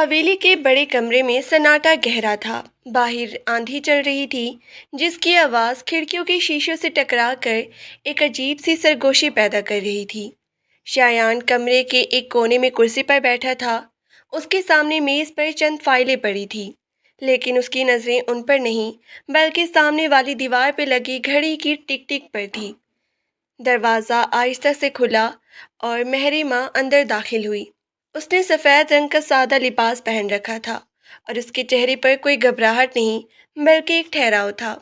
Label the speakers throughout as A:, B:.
A: حویلی کے بڑے کمرے میں سناٹا گہرا تھا۔ باہر آندھی چل رہی تھی جس کی آواز کھڑکیوں کے شیشوں سے ٹکرا کر ایک عجیب سی سرگوشی پیدا کر رہی تھی۔ شایان کمرے کے ایک کونے میں کرسی پر بیٹھا تھا۔ اس کے سامنے میز پر چند فائلیں پڑی تھیں، لیکن اس کی نظریں ان پر نہیں بلکہ سامنے والی دیوار پہ لگی گھڑی کی ٹک ٹک پر تھی۔ دروازہ آہستہ سے کھلا اور مہریما اندر داخل ہوئی۔ اس نے سفید رنگ کا سادہ لباس پہن رکھا تھا اور اس کے چہرے پر کوئی گھبراہٹ نہیں بلکہ ایک ٹھہراؤ تھا۔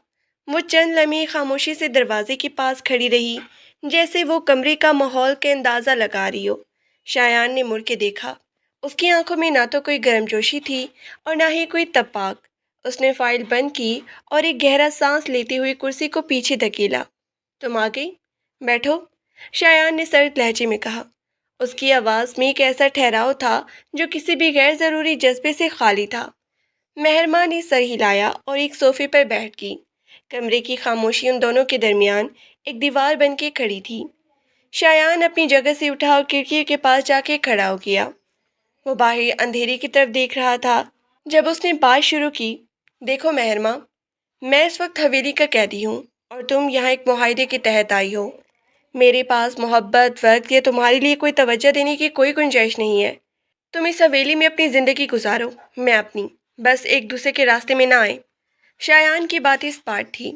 A: وہ چند لمحے خاموشی سے دروازے کے پاس کھڑی رہی، جیسے وہ کمرے کا ماحول کا اندازہ لگا رہی ہو۔ شایان نے مڑ کے دیکھا۔ اس کی آنکھوں میں نہ تو کوئی گرمجوشی تھی اور نہ ہی کوئی تپاک۔ اس نے فائل بند کی اور ایک گہرا سانس لیتے ہوئے کرسی کو پیچھے دھکیلا۔ تم آ گئی؟ بیٹھو، شایان نے سرد لہجے میں کہا۔ اس کی آواز میں ایک ایسا ٹھہراؤ تھا جو کسی بھی غیر ضروری جذبے سے خالی تھا۔ مہرما نے سر ہلایا اور ایک صوفے پر بیٹھ گئی۔ کمرے کی خاموشی ان دونوں کے درمیان ایک دیوار بن کے کھڑی تھی۔ شایان اپنی جگہ سے اٹھا اور کھڑکی کے پاس جا کے کھڑا ہو گیا۔ وہ باہر اندھیرے کی طرف دیکھ رہا تھا۔ جب اس نے بات شروع کی، دیکھو مہرما، میں اس وقت حویلی کا قیدی ہوں اور تم یہاں ایک معاہدے کے تحت آئی ہو۔ میرے پاس محبت، وقت یا تمہارے لیے کوئی توجہ دینے کی کوئی گنجائش نہیں ہے۔ تم اس حویلی میں اپنی زندگی گزارو، میں اپنی، بس ایک دوسرے کے راستے میں نہ آئے۔ شایان کی باتیں اسپاٹ تھی۔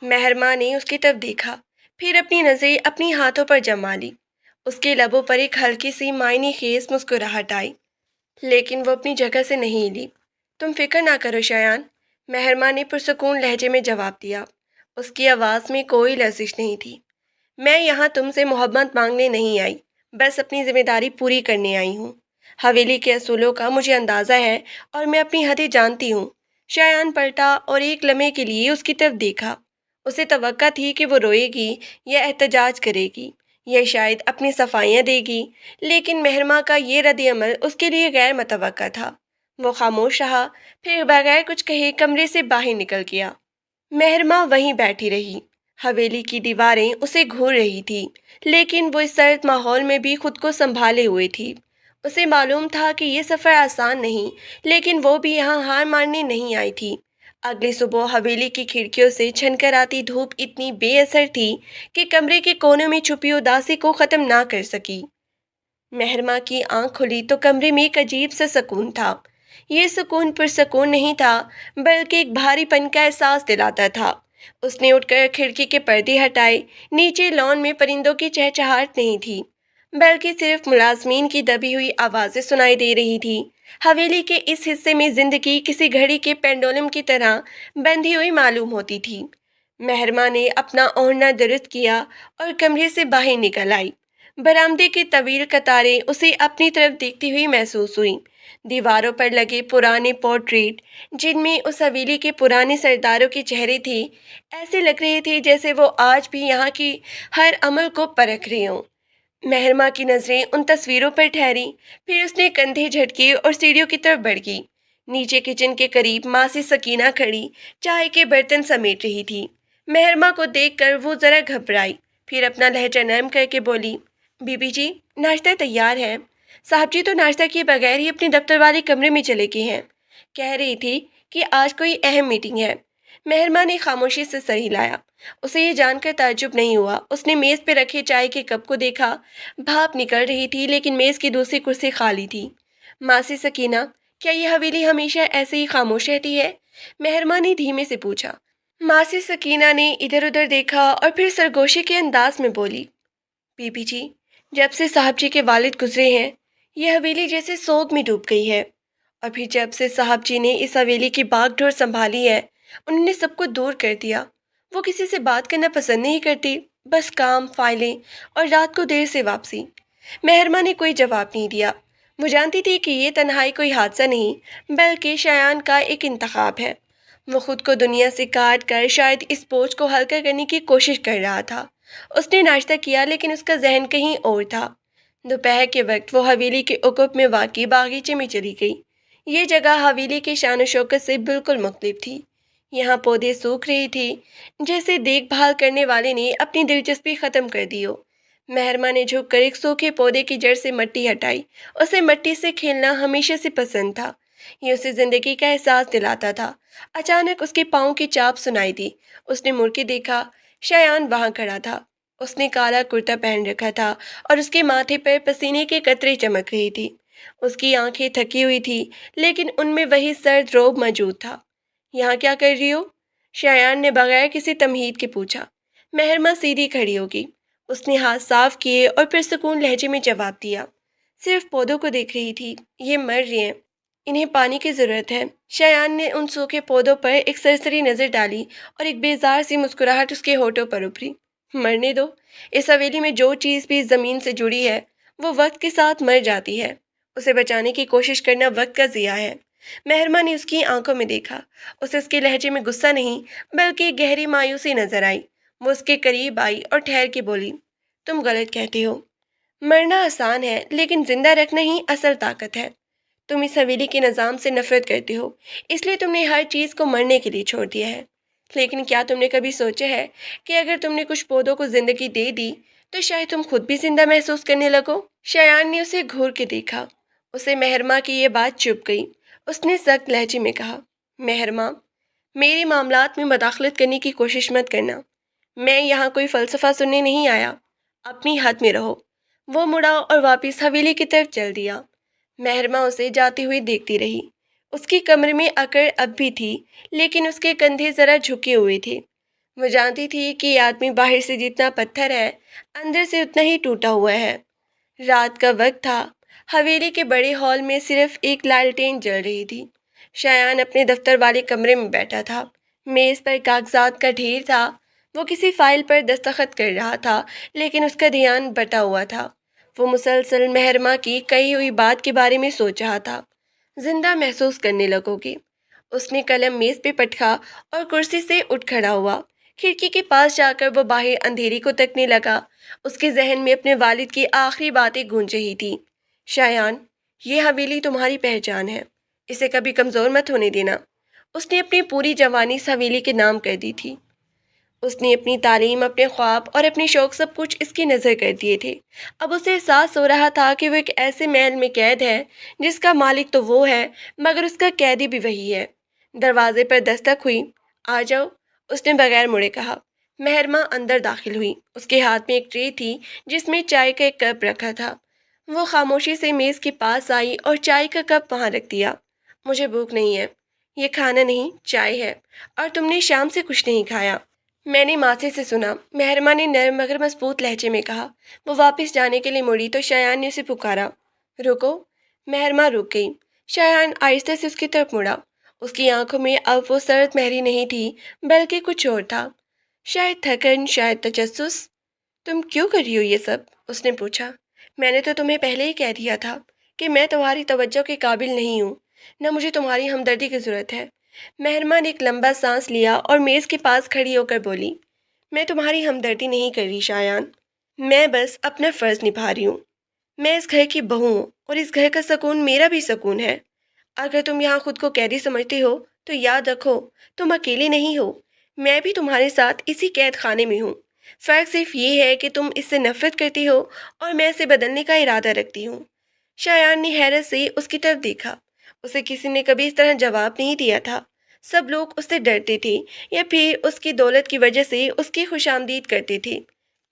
A: مہرما نے اس کی طرف دیکھا، پھر اپنی نظریں اپنی ہاتھوں پر جما لی۔ اس کے لبوں پر ایک ہلکی سی معنی خیز مسکراہٹ آئی، لیکن وہ اپنی جگہ سے نہیں ہلی۔ تم فکر نہ کرو شایان، مہرما نے پرسکون لہجے میں جواب دیا۔ اس کی آواز میں کوئی لرزش نہیں تھی۔ میں یہاں تم سے محبت مانگنے نہیں آئی، بس اپنی ذمہ داری پوری کرنے آئی ہوں۔ حویلی کے اصولوں کا مجھے اندازہ ہے اور میں اپنی حدیں جانتی ہوں۔ شایان پلٹا اور ایک لمحے کے لیے اس کی طرف دیکھا۔ اسے توقع تھی کہ وہ روئے گی یا احتجاج کرے گی یا شاید اپنی صفائیاں دے گی، لیکن مہرما کا یہ رد عمل اس کے لیے غیر متوقع تھا۔ وہ خاموش رہا، پھر بغیر کچھ کہے کمرے سے باہر نکل گیا۔ مہرما وہیں بیٹھی رہی۔ حویلی کی دیواریں اسے گھور رہی تھی، لیکن وہ اس سرد ماحول میں بھی خود کو سنبھالے ہوئے تھی۔ اسے معلوم تھا کہ یہ سفر آسان نہیں، لیکن وہ بھی یہاں ہار ماننے نہیں آئی تھی۔ اگلی صبح حویلی کی کھڑکیوں سے چھن کر آتی دھوپ اتنی بے اثر تھی کہ کمرے کے کونوں میں چھپی اداسی کو ختم نہ کر سکی۔ مہرما کی آنکھ کھلی تو کمرے میں ایک عجیب سا سکون تھا۔ یہ سکون پرسکون نہیں تھا بلکہ ایک بھاری پن کا احساس دلاتا تھا۔ اس نے اٹھ کر کھڑکی کے پردے ہٹائے۔ نیچے لان میں پرندوں کی چہچہاہٹ نہیں تھی بلکہ صرف ملازمین کی دبی ہوئی آوازیں سنائی دے رہی تھی۔ حویلی کے اس حصے میں زندگی کسی گھڑی کے پینڈولم کی طرح بندھی ہوئی معلوم ہوتی تھی۔ مہرما نے اپنا اوڑھنا درست کیا اور کمرے سے باہر نکل آئی۔ برآمدے کی طویل قطاریں اسے اپنی طرف دیکھتی ہوئی محسوس ہوئیں۔ دیواروں پر لگے پرانے پورٹریٹ، جن میں اس حویلی کے پرانے سرداروں کے چہرے تھے، ایسے لگ رہے تھے جیسے وہ آج بھی یہاں کی ہر عمل کو پرکھ رہے ہوں۔ مہرما کی نظریں ان تصویروں پر ٹھہری، پھر اس نے کندھے جھٹکے اور سیڑھیوں کی طرف بڑھ گئی۔ نیچے کچن کے قریب ماسی سکینہ کھڑی چائے کے برتن سمیٹ رہی تھی۔ مہرما کو دیکھ کر وہ ذرا گھبرائی، پھر اپنا لہجہ نرم کر کے بولی، بی بی جی، ناشتہ تیار ہے۔ صاحب جی تو ناشتہ کیے بغیر ہی اپنے دفتر والے کمرے میں چلے گئے ہیں، کہہ رہی تھی کہ آج کوئی اہم میٹنگ ہے۔ مہرما نے خاموشی سے سر ہلایا۔ اسے یہ جان کر تعجب نہیں ہوا۔ اس نے میز پہ رکھے چائے کے کپ کو دیکھا۔ بھاپ نکل رہی تھی لیکن میز کی دوسری کرسی خالی تھی۔ ماسی سکینہ، کیا یہ حویلی ہمیشہ ایسے ہی خاموش رہتی ہے؟ مہرما نے دھیمے سے پوچھا۔ ماسی سکینہ نے ادھر ادھر دیکھا اور پھر سرگوشی کے انداز میں بولی، بی بی جی، جب سے صاحب جی کے والد گزرے ہیں، یہ حویلی جیسے سوگ میں ڈوب گئی ہے، اور پھر جب سے صاحب جی نے اس حویلی کی باغ ڈور سنبھالی ہے، انہوں نے سب کو دور کر دیا۔ وہ کسی سے بات کرنا پسند نہیں کرتی، بس کام، فائلیں اور رات کو دیر سے واپسی۔ مہرما نے کوئی جواب نہیں دیا۔ وہ جانتی تھی کہ یہ تنہائی کوئی حادثہ نہیں بلکہ شایان کا ایک انتخاب ہے۔ وہ خود کو دنیا سے کاٹ کر شاید اس بوجھ کو ہلکا کرنے کی کوشش کر رہا تھا۔ اس نے ناشتہ کیا لیکن اس کا ذہن کہیں اور تھا۔ دوپہر کے وقت وہ حویلی کے عقب میں واقع باغیچے میں چلی گئی۔ یہ جگہ حویلی کے شان و شوکت سے بالکل مختلف تھی۔ یہاں پودے سوکھ رہی تھی، جیسے دیکھ بھال کرنے والے نے اپنی دلچسپی ختم کر دی ہو۔ مہرما نے جھک کر ایک سوکھے پودے کی جڑ سے مٹی ہٹائی۔ اسے مٹی سے کھیلنا ہمیشہ سے پسند تھا، یہ اسے زندگی کا احساس دلاتا تھا۔ اچانک اس کے پاؤں کی چاپ سنائی دی۔ اس نے مڑ کے دیکھا، شایان وہاں کھڑا تھا۔ اس نے کالا کرتا پہن رکھا تھا اور اس کے ماتھے پر پسینے کے قطرے چمک رہی تھی۔ اس کی آنکھیں تھکی ہوئی تھی لیکن ان میں وہی سرد رعب موجود تھا۔ یہاں کیا کر رہی ہو؟ شایان نے بغیر کسی تمہید کے پوچھا۔ مہرماں سیدھی کھڑی ہوگی۔ اس نے ہاتھ صاف کیے اور پرسکون لہجے میں جواب دیا۔ صرف پودوں کو دیکھ رہی تھی، یہ مر رہے ہیں، انہیں پانی کی ضرورت ہے۔ شایان نے ان سوکھے پودوں پر ایک سرسری نظر ڈالی اور ایک بیزار سی مسکراہٹ اس کے ہونٹوں پر ابھری۔ مرنے دو، اس حویلی میں جو چیز بھی زمین سے جڑی ہے وہ وقت کے ساتھ مر جاتی ہے، اسے بچانے کی کوشش کرنا وقت کا ضیاع ہے۔ مہرماں نے اس کی آنکھوں میں دیکھا۔ اسے اس کے لہجے میں غصہ نہیں بلکہ گہری مایوسی نظر آئی۔ وہ اس کے قریب آئی اور ٹھہر کے بولی، تم غلط کہتے ہو۔ مرنا آسان ہے لیکن زندہ رکھنا ہی اصل طاقت ہے۔ تم اس حویلی کے نظام سے نفرت کرتے ہو، اس لیے تم نے ہر چیز کو مرنے کے لیے چھوڑ دیا ہے۔ لیکن کیا تم نے کبھی سوچا ہے کہ اگر تم نے کچھ پودوں کو زندگی دے دی تو شاید تم خود بھی زندہ محسوس کرنے لگو؟ شایان نے اسے گھور کے دیکھا۔ اسے مہرماں کی یہ بات چبھ گئی۔ اس نے سخت لہجے میں کہا، مہرماں، میرے معاملات میں مداخلت کرنے کی کوشش مت کرنا۔ میں یہاں کوئی فلسفہ سننے نہیں آیا، اپنی حد میں رہو۔ وہ مڑا اور واپس حویلی کی طرف چل دیا۔ مہرماں اسے جاتی ہوئی دیکھتی رہی۔ اس کی کمر میں اکڑ اب بھی تھی لیکن اس کے کندھے ذرا جھکے ہوئے تھے۔ وہ جانتی تھی کہ یہ آدمی باہر سے جتنا پتھر ہے اندر سے اتنا ہی ٹوٹا ہوا ہے۔ رات کا وقت تھا۔ حویلی کے بڑے ہال میں صرف ایک لالٹین جل رہی تھی۔ شایان اپنے دفتر والے کمرے میں بیٹھا تھا۔ میز پر کاغذات کا ڈھیر تھا۔ وہ کسی فائل پر دستخط کر رہا تھا لیکن اس کا دھیان بٹا ہوا تھا۔ وہ مسلسل مہرماں کی کہی ہوئی بات کے بارے میں سوچ رہا تھا۔ زندہ محسوس کرنے لگو گی۔ اس نے قلم میز پہ پٹکا اور کرسی سے اٹھ کھڑا ہوا۔ کھڑکی کے پاس جا کر وہ باہر اندھیری کو تکنے لگا۔ اس کے ذہن میں اپنے والد کی آخری باتیں گونج رہی تھیں۔ شایان، یہ حویلی تمہاری پہچان ہے، اسے کبھی کمزور مت ہونے دینا۔ اس نے اپنی پوری جوانی اس حویلی کے نام کر دی تھی۔ اس نے اپنی تعلیم، اپنے خواب اور اپنے شوق سب کچھ اس کی نظر کر دیے تھے۔ اب اسے احساس ہو رہا تھا کہ وہ ایک ایسے محل میں قید ہے جس کا مالک تو وہ ہے مگر اس کا قیدی بھی وہی ہے۔ دروازے پر دستک ہوئی۔ آ جاؤ، اس نے بغیر مڑے کہا۔ مہرماں اندر داخل ہوئی۔ اس کے ہاتھ میں ایک ٹرے تھی جس میں چائے کا ایک کپ رکھا تھا۔ وہ خاموشی سے میز کے پاس آئی اور چائے کا کپ وہاں رکھ دیا۔ مجھے بھوک نہیں ہے، یہ کھانا نہیں چائے ہے، اور تم نے شام سے کچھ نہیں کھایا۔ میں نے ماسی سے سنا، مہرماں نے نرم مگر مضبوط لہجے میں کہا۔ وہ واپس جانے کے لیے مڑی تو شایان نے اسے پکارا، رکو۔ مہرماں رک گئی۔ شایان آہستہ سے اس کی طرف مڑا۔ اس کی آنکھوں میں اب وہ سرد مہری نہیں تھی بلکہ کچھ اور تھا، شاید تھکن، شاید تجسس۔ تم کیوں کر رہی ہو یہ سب؟ اس نے پوچھا۔ میں نے تو تمہیں پہلے ہی کہہ دیا تھا کہ میں تمہاری توجہ کے قابل نہیں ہوں، نہ مجھے تمہاری ہمدردی کی ضرورت ہے۔ مہرماں نے ایک لمبا سانس لیا اور میز کے پاس کھڑی ہو کر بولی، میں تمہاری ہمدردی نہیں کر رہی شایان، میں بس اپنا فرض نبھا رہی ہوں۔ میں اس گھر کی بہو ہوں اور اس گھر کا سکون میرا بھی سکون ہے۔ اگر تم یہاں خود کو قیدی سمجھتے ہو تو یاد رکھو تم اکیلے نہیں ہو، میں بھی تمہارے ساتھ اسی قید خانے میں ہوں۔ فرق صرف یہ ہے کہ تم اس سے نفرت کرتی ہو اور میں اسے بدلنے کا ارادہ رکھتی ہوں۔ شایان نے حیرت سے اس کی طرف دیکھا۔ اسے کسی نے کبھی اس طرح جواب نہیں دیا تھا۔ سب لوگ اس سے ڈرتے تھے یا پھر اس کی دولت کی وجہ سے اس کی خوش آمدید کرتے تھے۔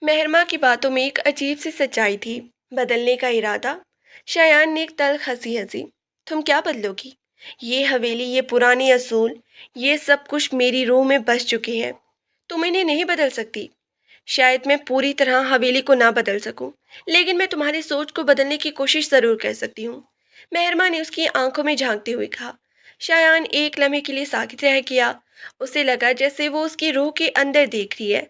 A: مہرماں کی باتوں میں ایک عجیب سی سچائی تھی۔ بدلنے کا ارادہ؟ شایان نے ایک تلخ ہنسی ہنسی۔ تم کیا بدلو گی؟ یہ حویلی، یہ پرانے اصول، یہ سب کچھ میری روح میں بس چکے ہیں، تم انہیں نہیں بدل سکتی۔ شاید میں پوری طرح حویلی کو نہ بدل سکوں لیکن میں تمہاری سوچ کو بدلنے کی کوشش ضرور کر سکتی ہوں۔ مہرماں نے اس کی آنکھوں میں جھانکتے ہوئے کہا۔ شایان ایک لمحے کے لیے ساکت رہ گیا۔ اسے لگا جیسے وہ اس کی روح کے اندر دیکھ رہی ہے۔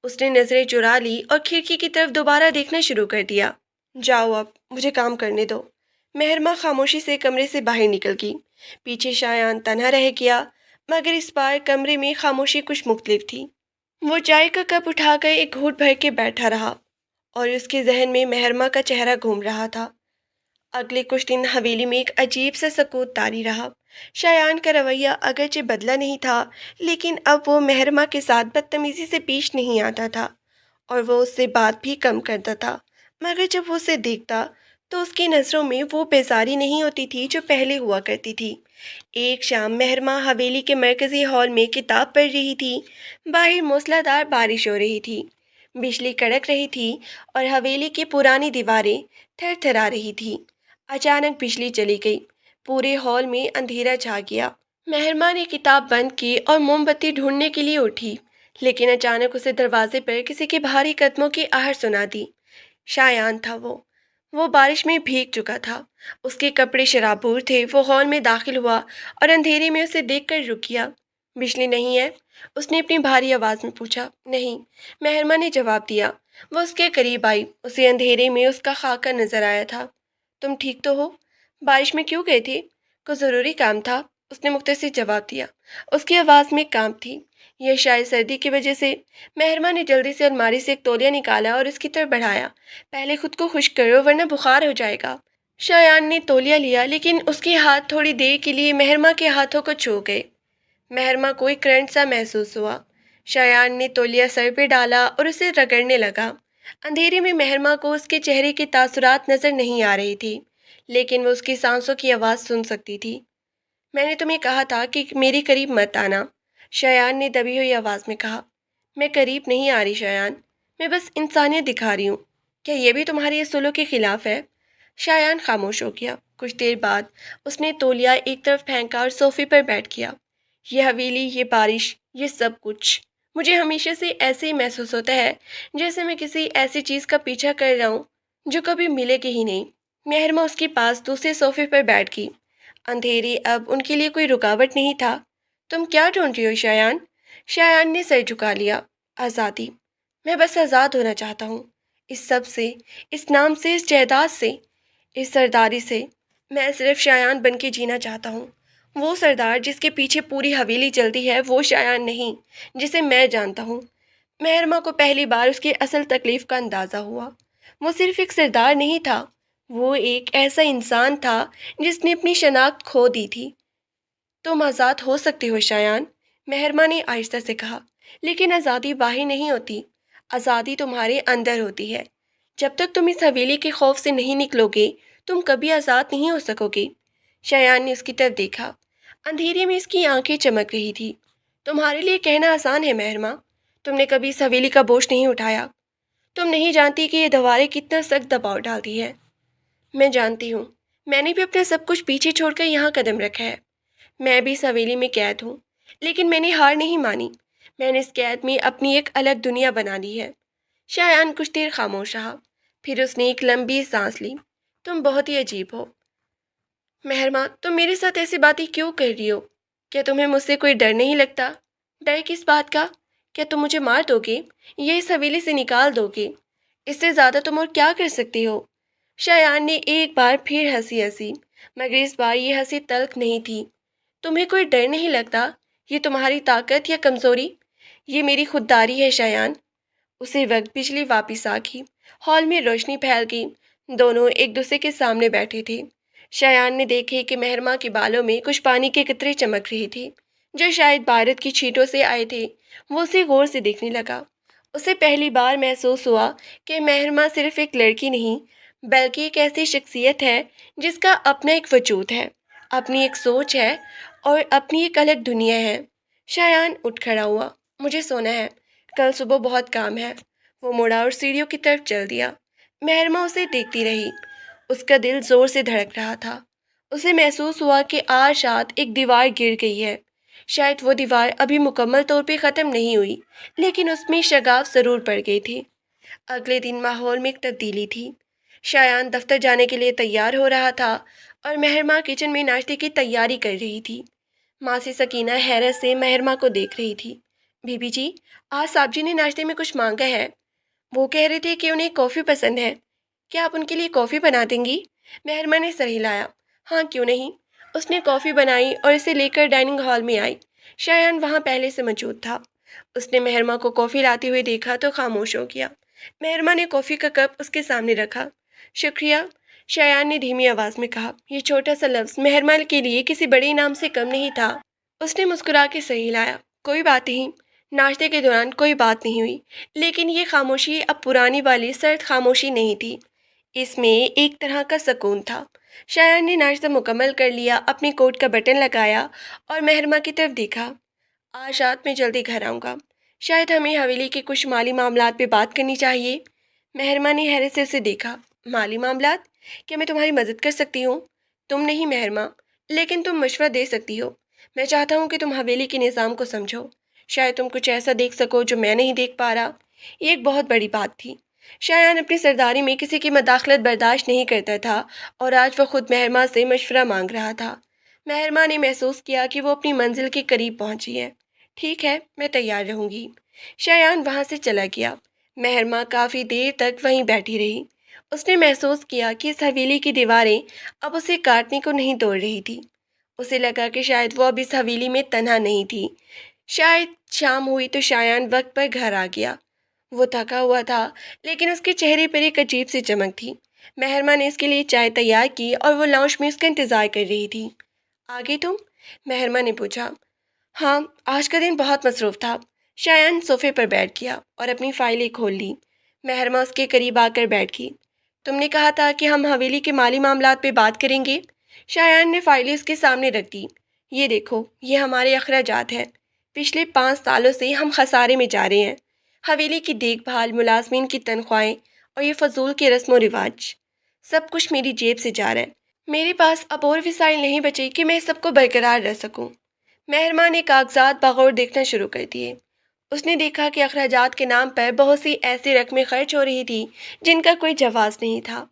A: اس نے نظریں چرا لی اور کھڑکی کی طرف دوبارہ دیکھنا شروع کر دیا۔ جاؤ، اب مجھے کام کرنے دو۔ مہرماں خاموشی سے کمرے سے باہر نکل گئی۔ پیچھے شایان تنہا رہ گیا مگر اس بار کمرے میں خاموشی کچھ مختلف تھی۔ وہ چائے کا کپ اٹھا کر ایک گھونٹ بھر کے بیٹھا رہا اور اس کے ذہن میں مہرماں کا چہرہ گھوم رہا تھا۔ اگلے کچھ دن حویلی میں ایک عجیب سا سکوت طاری رہا۔ شایان کا رویہ اگرچہ بدلا نہیں تھا لیکن اب وہ مہرماں کے ساتھ بدتمیزی سے پیش نہیں آتا تھا اور وہ اس سے بات بھی کم کرتا تھا، مگر جب وہ اسے دیکھتا تو اس کی نظروں میں وہ بیزاری نہیں ہوتی تھی جو پہلے ہوا کرتی تھی۔ ایک شام مہرماں حویلی کے مرکزی ہال میں کتاب پڑھ رہی تھی۔ باہر موسلادھار بارش ہو رہی تھی، بجلی کڑک رہی تھی اور حویلی کی پرانی دیواریں تھر تھرا رہی تھی۔ اچانک بجلی چلی گئی، پورے ہال میں اندھیرا چھا گیا۔ مہرماں نے کتاب بند کی اور موم بتی ڈھونڈنے کے لیے اٹھی، لیکن اچانک اسے دروازے پر کسی کے بھاری قدموں کی آہٹ سنا دی۔ شایان تھا وہ بارش میں بھیگ چکا تھا، اس کے کپڑے شرابور تھے۔ وہ ہال میں داخل ہوا اور اندھیرے میں اسے دیکھ کر رک گیا۔ بجلی نہیں ہے؟ اس نے اپنی بھاری آواز میں پوچھا۔ نہیں، مہرماں نے جواب دیا۔ وہ اس کے قریب آئی، اسے اندھیرے میں اس کا خاکہ نظر آیا تھا۔ تم ٹھیک تو ہو؟ بارش میں کیوں گئے تھے؟ کوئی ضروری کام تھا، اس نے مختصر جواب دیا۔ اس کی آواز میں کانپ تھی، یہ شاید سردی کی وجہ سے۔ مہرماں نے جلدی سے الماری سے ایک تولیہ نکالا اور اس کی طرف بڑھایا۔ پہلے خود کو خشک کرو ورنہ بخار ہو جائے گا۔ شایان نے تولیہ لیا، لیکن اس کے ہاتھ تھوڑی دیر کے لیے مہرماں کے ہاتھوں کو چھو گئے۔ مہرماں کو ایک کرنٹ سا محسوس ہوا۔ شایان نے تولیہ سر پہ ڈالا اور اسے رگڑنے لگا۔ اندھیرے میں مہرماں کو اس کے چہرے کے تاثرات نظر نہیں آ رہے تھے، لیکن وہ اس کی سانسوں کی آواز سن سکتی تھی۔ میں نے تمہیں کہا تھا کہ میری قریب مت آنا، شایان نے دبی ہوئی آواز میں کہا۔ میں قریب نہیں آ رہی شایان، میں بس انسانیت دکھا رہی ہوں۔ کیا یہ بھی تمہاری اصولوں کے خلاف ہے؟ شایان خاموش ہو گیا۔ کچھ دیر بعد اس نے تولیہ ایک طرف پھینکا اور صوفے پر بیٹھ گیا۔ یہ حویلی، یہ بارش، یہ سب کچھ مجھے ہمیشہ سے ایسے ہی محسوس ہوتا ہے جیسے میں کسی ایسی چیز کا پیچھا کر رہا ہوں جو کبھی ملے گی ہی نہیں۔ مہرماں اس کے پاس دوسرے صوفے پر بیٹھ گئی۔ اندھیرے اب ان کے لیے کوئی رکاوٹ نہیں تھا۔ تم کیا ڈھونڈ رہی ہو شایان؟ شایان نے سر جھکا لیا۔ آزادی، میں بس آزاد ہونا چاہتا ہوں، اس سب سے، اس نام سے، اس جائیداد سے، اس سرداری سے۔ میں صرف شایان بن کے جینا چاہتا ہوں۔ وہ سردار جس کے پیچھے پوری حویلی چلتی ہے، وہ شایان نہیں جسے میں جانتا ہوں۔ مہرماں کو پہلی بار اس کی اصل تکلیف کا اندازہ ہوا۔ وہ صرف ایک سردار نہیں تھا، وہ ایک ایسا انسان تھا جس نے اپنی شناخت کھو دی تھی۔ تم آزاد ہو سکتے ہو شایان، مہرماں نے آہستہ سے کہا، لیکن آزادی باہر نہیں ہوتی، آزادی تمہارے اندر ہوتی ہے۔ جب تک تم اس حویلی کے خوف سے نہیں نکلو گے، تم کبھی آزاد نہیں ہو سکو گے۔ شایان نے اس کی طرف دیکھا، اندھیرے میں اس کی آنکھیں چمک رہی تھی۔ تمہارے لیے کہنا آسان ہے مہرماں، تم نے کبھی اس حویلی کا بوجھ نہیں اٹھایا، تم نہیں جانتی کہ یہ دیواریں کتنا سخت دباؤ ڈالتی ہے۔ میں جانتی ہوں، میں نے بھی اپنا سب کچھ پیچھے چھوڑ کر یہاں قدم رکھا ہے۔ میں بھی اس حویلی میں قید ہوں، لیکن میں نے ہار نہیں مانی۔ میں نے اس قید میں اپنی ایک الگ دنیا بنا لی ہے۔ شایان کچھ دیر خاموش رہا، پھر اس نے ایک لمبی سانس لی۔ تم بہت ہی عجیب ہو مہرماں، تم میرے ساتھ ایسی باتیں کیوں کر رہی ہو؟ کیا تمہیں مجھ سے کوئی ڈر نہیں لگتا؟ ڈر کس بات کا؟ کیا تم مجھے مار دو گے یا اس حویلی سے نکال دو گے؟ اس سے زیادہ تم اور کیا کر سکتی ہو؟ شایان نے ایک بار پھر ہنسی، مگر اس بار یہ ہنسی تلخ نہیں تھی۔ تمہیں کوئی ڈر نہیں لگتا؟ یہ تمہاری طاقت یا کمزوری؟ یہ میری خودداری ہے شایان۔ اسی وقت بجلی واپس آ گئی، ہال میں روشنی پھیل گئی۔ دونوں ایک دوسرے کے سامنے بیٹھے تھے۔ شایان نے دیکھے کہ مہرماں کے بالوں میں کچھ پانی کے قطرے چمک رہے تھے جو شاید بارد کی چھینٹوں سے آئے تھے۔ وہ اسے غور سے دیکھنے لگا۔ اسے پہلی بار محسوس ہوا کہ مہرماں صرف ایک لڑکی نہیں، بلکہ ایک ایسی شخصیت ہے جس کا اپنا ایک وجود ہے، اپنی ایک سوچ ہے اور اپنی ایک الگ دنیا ہے۔ شایان اٹھ کھڑا ہوا۔ مجھے سونا ہے، کل صبح بہت کام ہے۔ وہ مڑا اور سیڑھیوں کی طرف چل دیا۔ مہرماں اسے دیکھتی رہی، اس کا دل زور سے دھڑک رہا تھا۔ اسے محسوس ہوا کہ آج رات ایک دیوار گر گئی ہے۔ شاید وہ دیوار ابھی مکمل طور پہ ختم نہیں ہوئی، لیکن اس میں شگاف ضرور پڑ گئی تھی۔ اگلے دن ماحول میں ایک تبدیلی تھی۔ شایان دفتر جانے کے لیے تیار ہو رہا تھا اور مہرماں کچن میں ناشتے کی تیاری کر رہی تھی۔ ماسی سکینہ حیرت سے مہرماں کو دیکھ رہی تھی۔ بی بی جی، آج صاحب جی نے ناشتے میں کچھ مانگا ہے، وہ کہہ رہے تھے کہ انہیں کافی پسند ہے، کیا آپ ان کے لیے کافی بنا دیں گی؟ مہرماں نے سر ہلایا۔ ہاں کیوں نہیں۔ اس نے کافی بنائی اور اسے لے کر ڈائننگ ہال میں آئی۔ شایان وہاں پہلے سے موجود تھا۔ اس نے مہرماں کو کافی لاتے ہوئے دیکھا تو خاموش ہو گیا۔ مہرماں نے کافی کا کپ اس کے سامنے رکھا۔ شکریہ، شایان نے دھیمی آواز میں کہا۔ یہ چھوٹا سا لفظ مہرماں کے لیے کسی بڑے انعام سے کم نہیں تھا۔ اس نے مسکرا کے سر ہلایا۔ کوئی بات نہیں۔ ناشتے کے دوران کوئی بات نہیں ہوئی، لیکن یہ خاموشی اب پرانی والی سرد خاموشی نہیں تھی۔ اس میں ایک طرح کا سکون تھا۔ شایان نے ناشتہ مکمل کر لیا، اپنی کوٹ کا بٹن لگایا اور مہرماں کی طرف دیکھا۔ آج رات میں جلدی گھر آؤں گا، شاید ہمیں حویلی کے کچھ مالی معاملات پہ بات کرنی چاہیے۔ مہرماں نے حیرت سے اسے دیکھا۔ مالی معاملات؟ کیا میں تمہاری مدد کر سکتی ہوں؟ تم نہیں مہرماں، لیکن تم مشورہ دے سکتی ہو۔ میں چاہتا ہوں کہ تم حویلی کے نظام کو سمجھو، شاید تم کچھ ایسا دیکھ سکو جو میں نہیں دیکھ پا رہا۔ یہ ایک بہت بڑی بات تھی۔ شایان اپنی سرداری میں کسی کی مداخلت برداشت نہیں کرتا تھا اور آج وہ خود مہرماں سے مشورہ مانگ رہا تھا۔ مہرماں نے محسوس کیا کہ وہ اپنی منزل کے قریب پہنچی ہے۔ ٹھیک ہے، میں تیار رہوں گی۔ شایان وہاں سے چلا گیا۔ مہرماں کافی دیر تک وہیں بیٹھی رہی۔ اس نے محسوس کیا کہ اس حویلی کی دیواریں اب اسے کاٹنے کو نہیں توڑ رہی تھی۔ اسے لگا کہ شاید وہ اب اس حویلی میں تنہا نہیں تھی۔ شاید شام ہوئی تو شایان وقت پر گھر آ گیا۔ وہ تھکا ہوا تھا، لیکن اس کے چہرے پر ایک عجیب سی چمک تھی۔ مہرماں نے اس کے لیے چائے تیار کی اور وہ لاؤنج میں اس کا انتظار کر رہی تھی۔ آگے تم؟ مہرماں نے پوچھا۔ ہاں، آج کا دن بہت مصروف تھا۔ شایان صوفے پر بیٹھ گیا اور اپنی فائلیں کھول لی۔ مہرماں اس کے قریب آ کر بیٹھ گئی۔ تم نے کہا تھا کہ ہم حویلی کے مالی معاملات پہ بات کریں گے۔ شایان نے فائلیں اس کے سامنے رکھ دی۔ یہ دیکھو، یہ ہمارے اخراجات ہیں۔ پچھلے 5 سالوں سے ہم خسارے میں جا رہے ہیں۔ حویلی کی دیکھ بھال، ملازمین کی تنخواہیں اور یہ فضول کے رسم و رواج، سب کچھ میری جیب سے جا رہا ہے۔ میرے پاس اب اور وسائل نہیں بچے کہ میں سب کو برقرار رکھ سکوں۔ مہرماں نے کاغذات بغور دیکھنا شروع کر دیے۔ اس نے دیکھا کہ اخراجات کے نام پر بہت سی ایسی رقمیں خرچ ہو رہی تھی جن کا کوئی جواز نہیں تھا۔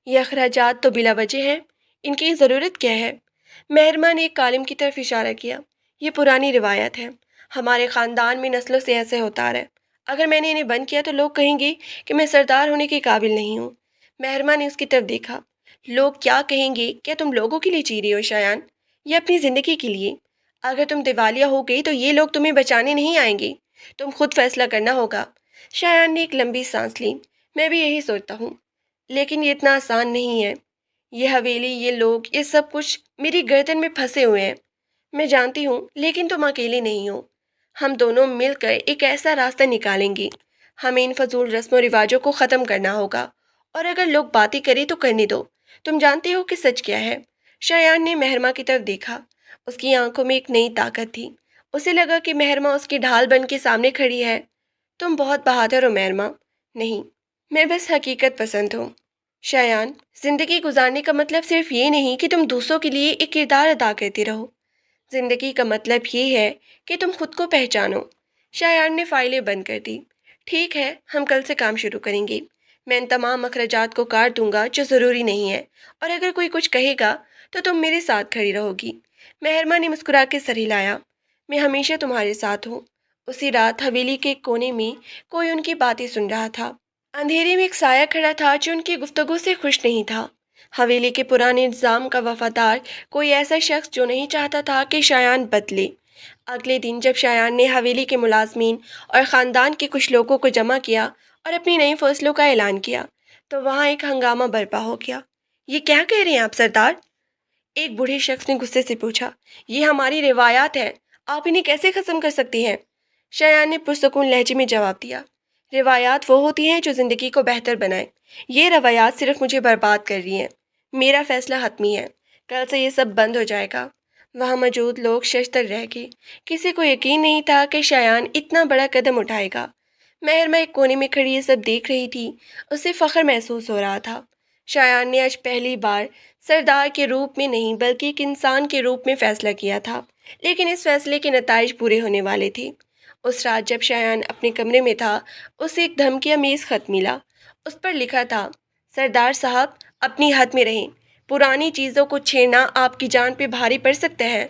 A: یہ اخراجات تو بلا وجہ ہیں، ان کی ضرورت کیا ہے؟ مہرماں نے ایک کالم کی طرف اشارہ کیا۔ یہ پرانی روایت ہے، ہمارے خاندان میں نسلوں سے ایسے ہوتا رہا ہے۔ اگر میں نے انہیں بند کیا تو لوگ کہیں گے کہ میں سردار ہونے کے قابل نہیں ہوں۔ مہرماں نے اس کی طرف دیکھا۔ لوگ کیا کہیں گے؟ کیا تم لوگوں کے لیے جی رہی ہو شایان، یا اپنی زندگی کے لیے؟ اگر تم دیوالیہ ہو گئی تو یہ لوگ تمہیں بچانے نہیں آئیں گے، تم خود فیصلہ کرنا ہوگا۔ شایان نے ایک لمبی سانس لی۔ میں بھی یہی سوچتا ہوں، لیکن یہ اتنا آسان نہیں ہے۔ یہ حویلی، یہ لوگ، یہ سب کچھ میری گردن میں پھنسے ہوئے ہیں۔ میں جانتی ہوں، لیکن تم اکیلے نہیں ہو۔ ہم دونوں مل کر ایک ایسا راستہ نکالیں گے۔ ہمیں ان فضول رسم و رواجوں کو ختم کرنا ہوگا، اور اگر لوگ باتیں کریں تو کرنے دو۔ تم جانتے ہو کہ سچ کیا ہے؟ شایان نے مہرماں کی طرف دیکھا۔ اس کی آنکھوں میں ایک نئی طاقت تھی۔ اسے لگا کہ مہرماں اس کی ڈھال بن کے سامنے کھڑی ہے۔ تم بہت بہادر ہو مہرماں۔ نہیں، میں بس حقیقت پسند ہوں۔ شایان، زندگی گزارنے کا مطلب صرف یہ نہیں کہ تم دوسروں کے لیے ایک کردار ادا کرتے رہو۔ زندگی کا مطلب یہ ہے کہ تم خود کو پہچانو۔ شایان نے فائلیں بند کر دی۔ ٹھیک ہے، ہم کل سے کام شروع کریں گے۔ میں ان تمام اخراجات کو کاٹ دوں گا جو ضروری نہیں ہے، اور اگر کوئی کچھ کہے گا تو تم میرے ساتھ کھڑی رہو گی۔ مہرماں نے مسکرا کے سر ہلایا۔ میں ہمیشہ تمہارے ساتھ ہوں۔ اسی رات حویلی کے کونے میں کوئی ان کی باتیں سن رہا تھا۔ اندھیرے میں ایک سایہ کھڑا تھا جو ان کی گفتگو سے خوش نہیں تھا۔ حویلی کے پرانے نظام کا وفادار کوئی ایسا شخص جو نہیں چاہتا تھا کہ شایان بدلے۔ اگلے دن جب شایان نے حویلی کے ملازمین اور خاندان کے کچھ لوگوں کو جمع کیا اور اپنی نئی فیصلوں کا اعلان کیا تو وہاں ایک ہنگامہ برپا ہو گیا۔ یہ کیا کہہ رہے ہیں آپ سردار؟ ایک بوڑھے شخص نے غصے سے پوچھا۔ یہ ہماری روایات ہیں، آپ انہیں کیسے ختم کر سکتی ہیں؟ شایان نے پرسکون لہجے میں جواب دیا۔ روایات وہ ہوتی ہیں جو زندگی کو بہتر بنائیں۔ یہ روایات صرف مجھے برباد کر رہی ہیں۔ میرا فیصلہ حتمی ہے، کل سے یہ سب بند ہو جائے گا۔ وہاں موجود لوگ ششدر رہ گئے۔ کسی کو یقین نہیں تھا کہ شایان اتنا بڑا قدم اٹھائے گا۔ مہرماں ایک کونے میں کھڑی یہ سب دیکھ رہی تھی۔ اسے فخر محسوس ہو رہا تھا۔ شایان نے آج پہلی بار سردار کے روپ میں نہیں بلکہ ایک انسان کے روپ میں فیصلہ کیا تھا، لیکن اس فیصلے کے نتائج پورے ہونے والے تھے۔ اس رات جب شایان اپنے کمرے میں تھا، اسے ایک دھمکی آمیز خط ملا۔ اس پر لکھا تھا، سردار صاحب، اپنی حد میں رہیں، پرانی چیزوں کو چھیڑنا آپ کی جان پہ بھاری پڑ سکتا ہے۔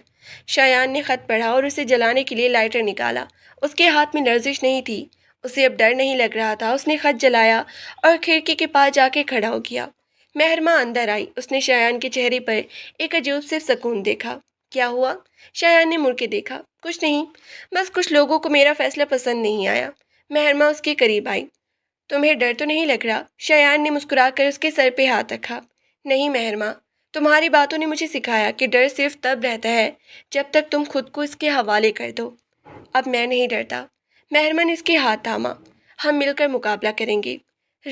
A: شایان نے خط پڑھا اور اسے جلانے کے لیے لائٹر نکالا۔ اس کے ہاتھ میں لرزش نہیں تھی، اسے اب ڈر نہیں لگ رہا تھا۔ اس نے خط جلایا اور کھڑکی کے پاس جا کے کھڑا ہو گیا۔ مہرماں اندر آئی۔ اس نے شایان کے چہرے پر ایک عجیب سے سکون دیکھا۔ کیا ہوا؟ شایان نے مڑ کے دیکھا۔ کچھ نہیں، بس کچھ لوگوں کو میرا فیصلہ پسند نہیں آیا۔ مہرماں اس کے قریب آئی۔ تمہیں ڈر تو نہیں لگ رہا؟ شایان نے مسکرا کر اس کے سر پہ ہاتھ رکھا۔ نہیں مہرماں، تمہاری باتوں نے مجھے سکھایا کہ ڈر صرف تب رہتا ہے جب تک تم خود کو اس کے حوالے کر دو۔ اب میں نہیں ڈرتا۔ مہرماں نے اس کے ہاتھ تھاما۔ ہم مل کر مقابلہ کریں گے۔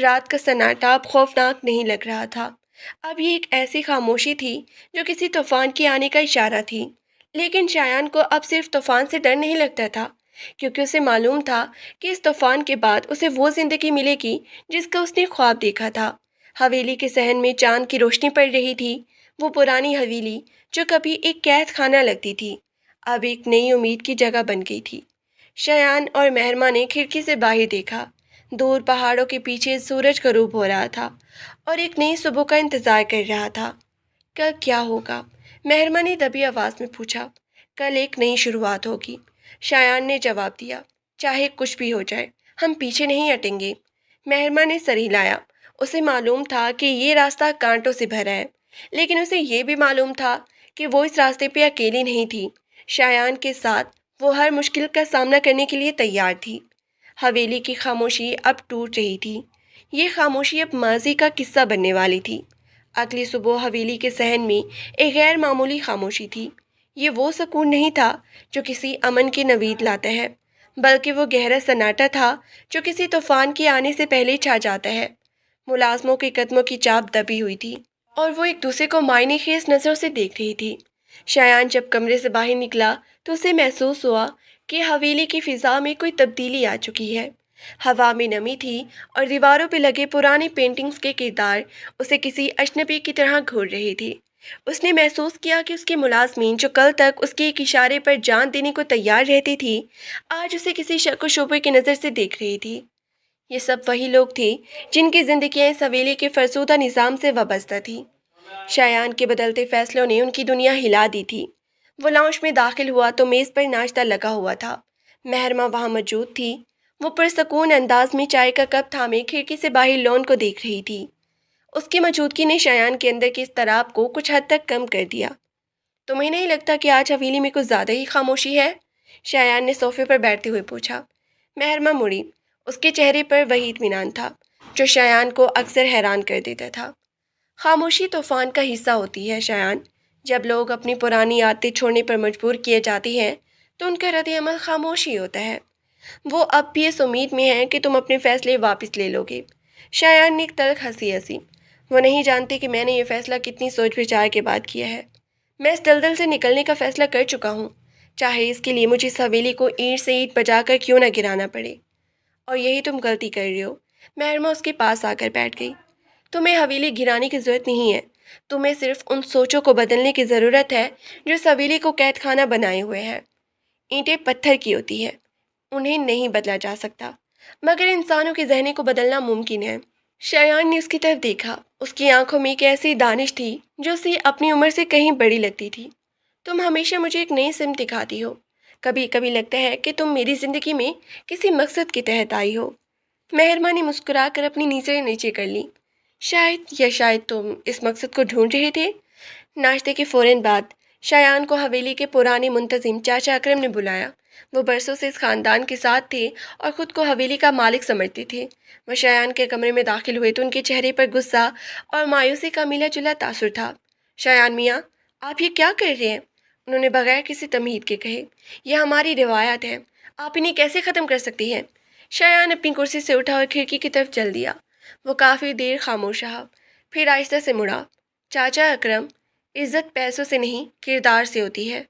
A: رات کا سناٹا اب خوفناک نہیں لگ رہا تھا۔ اب یہ ایک ایسی خاموشی تھی جو کسی طوفان کے آنے کا اشارہ تھی۔ لیکن شایان کو اب صرف طوفان سے ڈر نہیں لگتا تھا، کیونکہ اسے معلوم تھا کہ اس طوفان کے بعد اسے وہ زندگی ملے گی جس کا اس نے خواب دیکھا تھا۔ حویلی کے صحن میں چاند کی روشنی پڑ رہی تھی۔ وہ پرانی حویلی جو کبھی ایک قید خانہ لگتی تھی، اب ایک نئی امید کی جگہ بن گئی تھی۔ شایان اور مہرما نے کھڑکی سے باہر دیکھا۔ دور پہاڑوں کے پیچھے سورج غروب ہو رہا تھا اور ایک نئی صبح کا انتظار کر رہا تھا۔ کل کیا ہوگا؟ مہرما نے دبی آواز میں پوچھا۔ کل ایک نئی شروعات ہوگی، شایان نے جواب دیا۔ چاہے کچھ بھی ہو جائے، ہم پیچھے نہیں ہٹیں گے۔ مہرما نے سر ہلایا۔ اسے معلوم تھا کہ یہ راستہ کانٹوں سے بھرا ہے، لیکن اسے یہ بھی معلوم تھا کہ وہ اس راستے پہ اکیلی نہیں تھی۔ شایان کے ساتھ وہ ہر مشکل کا سامنا کرنے کے لیے تیار تھی۔ حویلی کی خاموشی اب ٹوٹ رہی تھی۔ یہ خاموشی اب ماضی کا قصہ بننے والی تھی۔ اگلی صبح حویلی کے صحن میں ایک غیر معمولی خاموشی تھی۔ یہ وہ سکون نہیں تھا جو کسی امن کی نوید لاتا ہے، بلکہ وہ گہرا سناٹا تھا جو کسی طوفان کے آنے سے پہلے چھا جاتا ہے۔ ملازموں کے قدموں کی چاپ دبی ہوئی تھی اور وہ ایک دوسرے کو معنی خیز نظروں سے دیکھ رہی تھی۔ شایان جب کمرے سے باہر نکلا تو اسے محسوس ہوا کہ حویلی کی فضا میں کوئی تبدیلی آ چکی ہے۔ ہوا میں نمی تھی اور دیواروں پہ لگے پرانی پینٹنگز کے کردار اسے کسی اجنبی کی طرح گھور رہے تھے۔ اس نے محسوس کیا کہ اس کے ملازمین جو کل تک اس کے ایک اشارے پر جان دینے کو تیار رہتی تھی، آج اسے کسی شک و شبہ کی نظر سے دیکھ رہی تھی۔ یہ سب وہی لوگ تھے جن کی زندگیاں اس حویلی کے فرسودہ نظام سے وابستہ تھیں۔ شایان کے بدلتے فیصلوں نے ان کی دنیا ہلا دی تھی۔ وہ لاؤنج میں داخل ہوا تو میز پر ناشتہ لگا ہوا تھا۔ مہرما وہاں موجود تھی۔ وہ پرسکون انداز میں چائے کا کپ تھامے کھڑکی سے باہر لون کو دیکھ رہی تھی۔ اس کی موجودگی نے شایان کے اندر کے اضطراب کو کچھ حد تک کم کر دیا۔ تمہیں نہیں لگتا کہ آج حویلی میں کچھ زیادہ ہی خاموشی ہے؟ شایان نے صوفے پر بیٹھتے ہوئے پوچھا۔ مہرما مڑی۔ اس کے چہرے پر وہی اطمینان تھا جو شایان کو اکثر حیران کر دیتا تھا۔ خاموشی طوفان کا حصہ ہوتی ہے شایان۔ جب لوگ اپنی پرانی عادتیں چھوڑنے پر مجبور کیے جاتے ہیں تو ان کا رد عمل خاموشی ہوتا ہے۔ وہ اب بھی اس امید میں ہیں کہ تم اپنے فیصلے واپس لے لو گے۔ شایان نے ایک تلخ ہنسی ہنسی۔ وہ نہیں جانتے کہ میں نے یہ فیصلہ کتنی سوچ بچار کے بعد کیا ہے۔ میں اس دلدل سے نکلنے کا فیصلہ کر چکا ہوں، چاہے اس کے لیے مجھے اس حویلی کو اینٹ سے اینٹ بجا کر کیوں نہ گرانا پڑے۔ اور یہی تم غلطی کر رہے ہو۔ مہرما اس کے پاس آ کر بیٹھ گئی۔ تمہیں حویلی گرانے کی ضرورت نہیں ہے۔ تمہیں صرف ان سوچوں کو بدلنے کی ضرورت ہے جو اس حویلی کو قید خانہ بنائے ہوئے ہیں۔ اینٹیں پتھر کی ہوتی ہے، انہیں نہیں بدلا جا سکتا، مگر انسانوں کے ذہنوں کو بدلنا ممکن ہے۔ شایان نے اس کی طرف دیکھا۔ اس کی آنکھوں میں ایک ایسی دانش تھی جو اسے اپنی عمر سے کہیں بڑی لگتی تھی۔ تم ہمیشہ مجھے ایک نئی سمت دکھاتی ہو۔ کبھی کبھی لگتا ہے کہ تم میری زندگی میں کسی مقصد کے تحت آئی ہو۔ مہرما نے مسکرا کر اپنی نظریں نیچے کر لی۔ شاید تم اس مقصد کو ڈھونڈ رہے تھے۔ ناشتے کے فوراً بعد شایان کو حویلی کے پرانے منتظم چاچا اکرم نے بلایا۔ وہ برسوں سے اس خاندان کے ساتھ تھے اور خود کو حویلی کا مالک سمجھتے تھے۔ وہ شایان کے کمرے میں داخل ہوئے تو ان کے چہرے پر غصہ اور مایوسی کا ملا جلا تاثر تھا۔ شایان میاں، آپ یہ کیا کر رہے ہیں؟ انہوں نے بغیر کسی تمہید کے کہے۔ یہ ہماری روایات ہے، آپ انہیں کیسے ختم کر سکتی ہیں؟ شایان اپنی کرسی سے اٹھا اور کھڑکی کی طرف چل دیا۔ وہ کافی دیر خاموش رہا، پھر آہستہ سے مڑا۔ چاچا اکرم، عزت پیسوں سے نہیں کردار سے ہوتی ہے،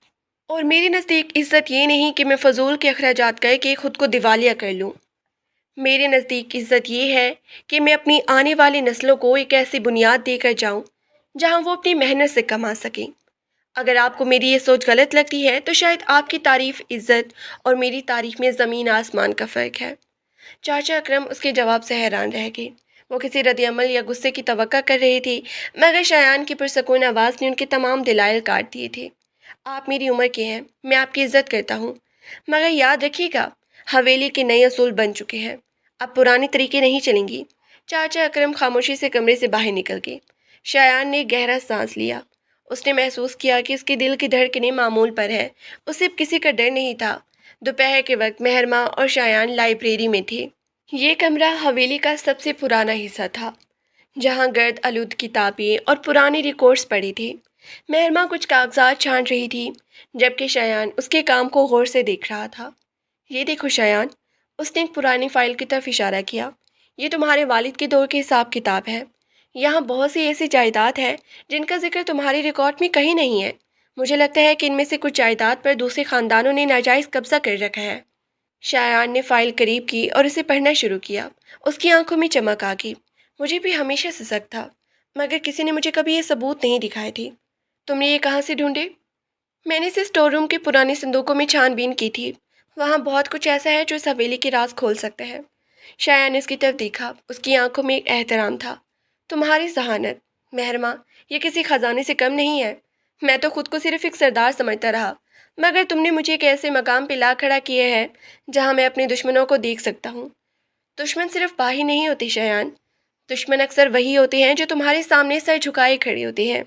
A: اور میرے نزدیک عزت یہ نہیں کہ میں فضول کے اخراجات کر کے خود کو دیوالیہ کر لوں۔ میرے نزدیک عزت یہ ہے کہ میں اپنی آنے والی نسلوں کو ایک ایسی بنیاد دے کر جاؤں جہاں وہ اپنی محنت سے کما سکیں۔ اگر آپ کو میری یہ سوچ غلط لگتی ہے تو شاید آپ کی تعریف عزت اور میری تعریف میں زمین آسمان کا فرق ہے۔ چاچا اکرم اس کے جواب سے حیران رہ گئے۔ وہ کسی رد عمل یا غصے کی توقع کر رہے تھے، مگر شایان کی پرسکون آواز نے ان کے تمام دلائل کاٹ دیے تھے۔ آپ میری عمر کے ہیں، میں آپ کی عزت کرتا ہوں، مگر یاد رکھیے گا حویلی کے نئے اصول بن چکے ہیں، اب پرانے طریقے نہیں چلیں گی۔ چاچا اکرم خاموشی سے کمرے سے باہر نکل گئے۔ شایان نے گہرا سانس لیا۔ اس نے محسوس کیا کہ اس کے دل کی دھڑکنیں معمول پر ہے۔ اسے کسی کا ڈر نہیں تھا۔ دوپہر کے وقت مہرما اور شایان لائبریری میں تھے۔ یہ کمرہ حویلی کا سب سے پرانا حصہ تھا، جہاں گرد آلود کتابیں اور پرانے ریکارڈز پڑے تھے۔ مہرما کچھ کاغذات چھانٹ رہی تھی، جبکہ شایان اس کے کام کو غور سے دیکھ رہا تھا۔ یہ دیکھو شایان، اس نے ایک پرانی فائل کی طرف اشارہ کیا۔ یہ تمہارے والد کے دور کے حساب کتاب ہے۔ یہاں بہت سی ایسی جائیداد ہے جن کا ذکر تمہاری ریکارڈ میں کہیں نہیں ہے۔ مجھے لگتا ہے کہ ان میں سے کچھ جائیداد پر دوسرے خاندانوں نے ناجائز قبضہ کر رکھا ہے۔ شایان نے فائل قریب کی اور اسے پڑھنا شروع کیا۔ اس کی آنکھوں میں چمک آ گئی۔ مجھے بھی ہمیشہ سے شک تھا، مگر کسی نے مجھے کبھی یہ ثبوت نہیں دکھائے تھے۔ تم نے یہ کہاں سے ڈھونڈے؟ میں نے اسے اسٹور روم کے پرانے صندوقوں میں چھان بین کی تھی۔ وہاں بہت کچھ ایسا ہے جو اس حویلی کے راز کھول سکتا ہے۔ شایان نے اس کی طرف دیکھا۔ اس کی آنکھوں میں ایک احترام تھا۔ تمہاری ذہانت، مہرماں، یہ کسی خزانے سے کم نہیں ہے۔ میں تو خود کو صرف ایک سردار سمجھتا رہا، مگر تم نے مجھے ایک ایسے مقام پہ لا کھڑا کیے ہے جہاں میں اپنے دشمنوں کو دیکھ سکتا ہوں۔ دشمن صرف باہی نہیں ہوتے شایان، دشمن اکثر وہی ہوتے ہیں جو تمہارے سامنے سر جھکائے کھڑے ہوتے ہیں۔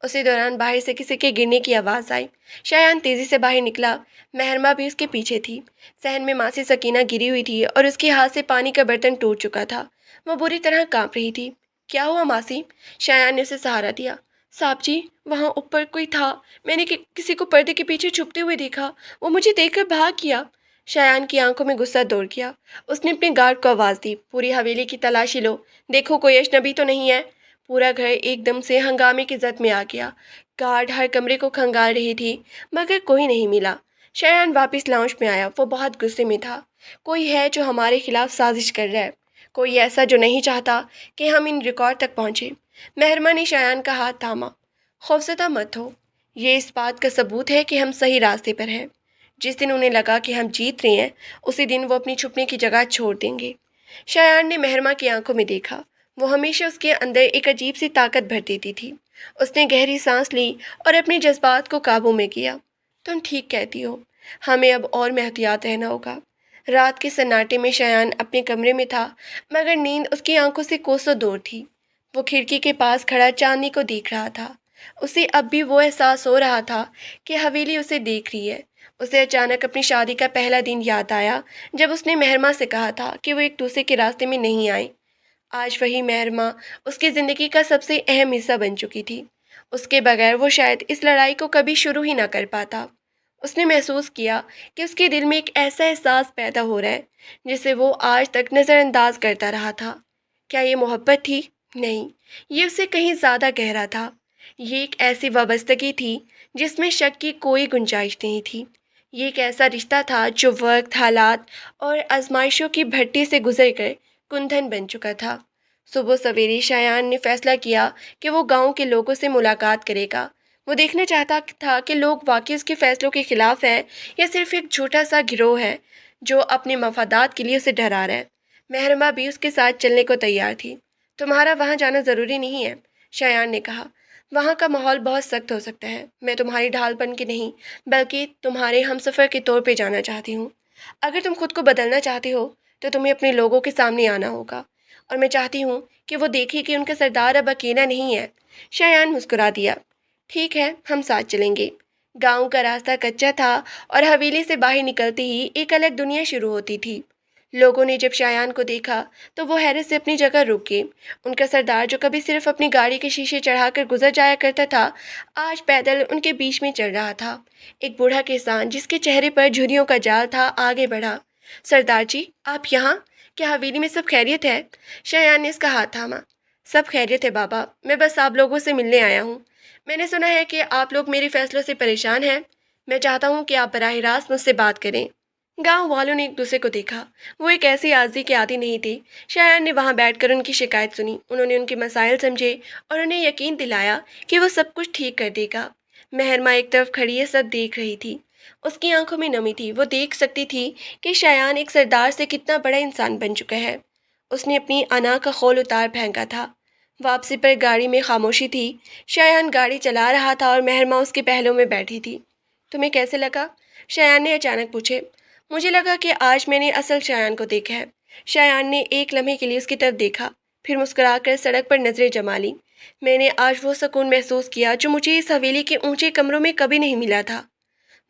A: اسی دوران باہر سے کسی کے گرنے کی آواز آئی۔ شایان تیزی سے باہر نکلا۔ مہرماں بھی اس کے پیچھے تھی۔ صحن میں ماسی سکینہ گری ہوئی تھی اور اس کے ہاتھ سے پانی کا برتن ٹوٹ چکا تھا۔ وہ بری طرح کانپ رہی تھی۔ کیا ہوا ماسی؟ شایان نے اسے سہارا دیا۔ صاحب جی، وہاں اوپر کوئی تھا۔ میں نے کسی کو پردے کے پیچھے چھپتے ہوئے دیکھا۔ وہ مجھے دیکھ کر بھاگ گیا۔ شایان کی آنکھوں میں غصہ دوڑ گیا۔ اس نے اپنے گارڈ کو آواز دی، پوری حویلی کی تلاشی لو، دیکھو کوئی اجنبی تو نہیں ہے۔ پورا گھر ایک دم سے ہنگامے کی زد میں آ گیا۔ گارڈ ہر کمرے کو کھنگال رہی تھی، مگر کوئی نہیں ملا۔ شایان واپس لاؤنج میں آیا۔ وہ بہت غصے میں تھا۔ کوئی ہے جو ہمارے خلاف سازش کر رہا ہے، کوئی ایسا جو نہیں چاہتا کہ ہم ان ریکارڈ تک پہنچے۔ مہرماں نے شایان کا ہاتھ تھاما۔ خوفزدہ مت ہو، یہ اس بات کا ثبوت ہے کہ ہم صحیح راستے پر ہیں۔ جس دن انہیں لگا کہ ہم جیت رہے ہیں، اسی دن وہ اپنی چھپنے کی جگہ چھوڑ دیں گے۔ شایان نے مہرماں کی آنکھوں میں دیکھا۔ وہ ہمیشہ اس کے اندر ایک عجیب سی طاقت بھر دیتی تھی۔ اس نے گہری سانس لی اور اپنے جذبات کو قابو میں کیا۔ تم ٹھیک کہتی ہو، ہمیں اب اور محتاط رہنا ہوگا۔ رات کے سناٹے میں شایان اپنے کمرے میں تھا، مگر نیند اس کی آنکھوں سے کوسوں دور تھی۔ وہ کھڑکی کے پاس کھڑا چاندنی کو دیکھ رہا تھا۔ اسے اب بھی وہ احساس ہو رہا تھا کہ حویلی اسے دیکھ رہی ہے۔ اسے اچانک اپنی شادی کا پہلا دن یاد آیا، جب اس نے مہرماں سے کہا تھا کہ وہ ایک دوسرے کے راستے میں نہیں آئیں۔ آج وہی مہرماں اس کی زندگی کا سب سے اہم حصہ بن چکی تھی۔ اس کے بغیر وہ شاید اس لڑائی کو کبھی شروع ہی نہ کر پاتا۔ اس نے محسوس کیا کہ اس کے دل میں ایک ایسا احساس پیدا ہو رہا ہے جسے وہ آج تک نظر انداز کرتا رہا تھا۔ کیا یہ محبت تھی؟ نہیں، یہ اس سے کہیں زیادہ گہرا تھا۔ یہ ایک ایسی وابستگی تھی جس میں شک کی کوئی گنجائش نہیں تھی۔ یہ ایک ایسا رشتہ تھا جو وقت، حالات اور آزمائشوں کی بھٹی سے گزر کر کندھن بن چکا تھا۔ صبح سویرے شایان نے فیصلہ کیا کہ وہ گاؤں کے لوگوں سے ملاقات کرے گا۔ وہ دیکھنا چاہتا تھا کہ لوگ واقعی اس کے فیصلوں کے خلاف ہیں یا صرف ایک جھوٹا سا گروہ ہے جو اپنے مفادات کے لیے اسے ڈرا رہا ہے۔ مہرماں بھی اس کے ساتھ چلنے کو تیار تھی۔ تمہارا وہاں جانا ضروری نہیں ہے، شایان نے کہا۔ وہاں کا ماحول بہت سخت ہو سکتا ہے۔ میں تمہاری ڈھال بن کے نہیں، بلکہ تمہارے ہمسفر کے طور پہ جانا چاہتی ہوں۔ اگر تم خود کو بدلنا چاہتے ہو تو تمہیں اپنے لوگوں کے سامنے آنا ہوگا، اور میں چاہتی ہوں کہ وہ دیکھے کہ ان کا سردار اب اکیلا نہیں ہے۔ شایان مسکرا دیا۔ ٹھیک ہے، ہم ساتھ چلیں گے۔ گاؤں کا راستہ کچا تھا اور حویلی سے باہر نکلتے ہی ایک الگ دنیا شروع ہوتی تھی۔ لوگوں نے جب شایان کو دیکھا تو وہ حیرت سے اپنی جگہ رک گئے۔ ان کا سردار جو کبھی صرف اپنی گاڑی کے شیشے چڑھا کر گزر جایا کرتا تھا، آج پیدل ان کے بیچ میں چل رہا تھا۔ ایک بوڑھا کسان جس کے چہرے پر جھریوں کا جال تھا آگے بڑھا۔ سردار جی، آپ یہاں؟ کیا حویلی میں سب خیریت ہے؟ شایان نے اس کا ہاتھ تھاما۔ سب خیریت ہے بابا، میں بس آپ لوگوں سے ملنے آیا ہوں۔ میں نے سنا ہے کہ آپ لوگ میرے فیصلوں سے پریشان ہیں۔ میں چاہتا ہوں کہ آپ براہ راست مجھ سے بات کریں۔ گاؤں والوں نے ایک دوسرے کو دیکھا۔ وہ ایک ایسی عارضی کے عادی نہیں تھے۔ شایان نے وہاں بیٹھ کر ان کی شکایت سنی۔ انہوں نے ان کے مسائل سمجھے اور انہیں یقین دلایا کہ وہ سب کچھ ٹھیک کر دے گا۔ مہرماں ایک طرف کھڑی یہ سب دیکھ رہی تھی۔ اس کی آنکھوں میں نمی تھی۔ وہ دیکھ سکتی تھی کہ شایان ایک سردار سے کتنا بڑا انسان بن چکا ہے۔ اس نے اپنی انا کا خول اتار پھینکا تھا۔ واپسی پر گاڑی میں خاموشی تھی۔ شایان گاڑی چلا رہا تھا اور مہرماں اس کے پہلو میں بیٹھی تھی۔ تمہیں کیسے لگا؟ شایان نے اچانک پوچھے۔ مجھے لگا کہ آج میں نے اصل شایان کو دیکھا ہے۔ شایان نے ایک لمحے کے لیے اس کی طرف دیکھا، پھر مسکرا کر سڑک پر نظریں جما لیں۔ میں نے آج وہ سکون محسوس کیا جو مجھے اس حویلی کے اونچے کمروں میں کبھی نہیں ملا تھا۔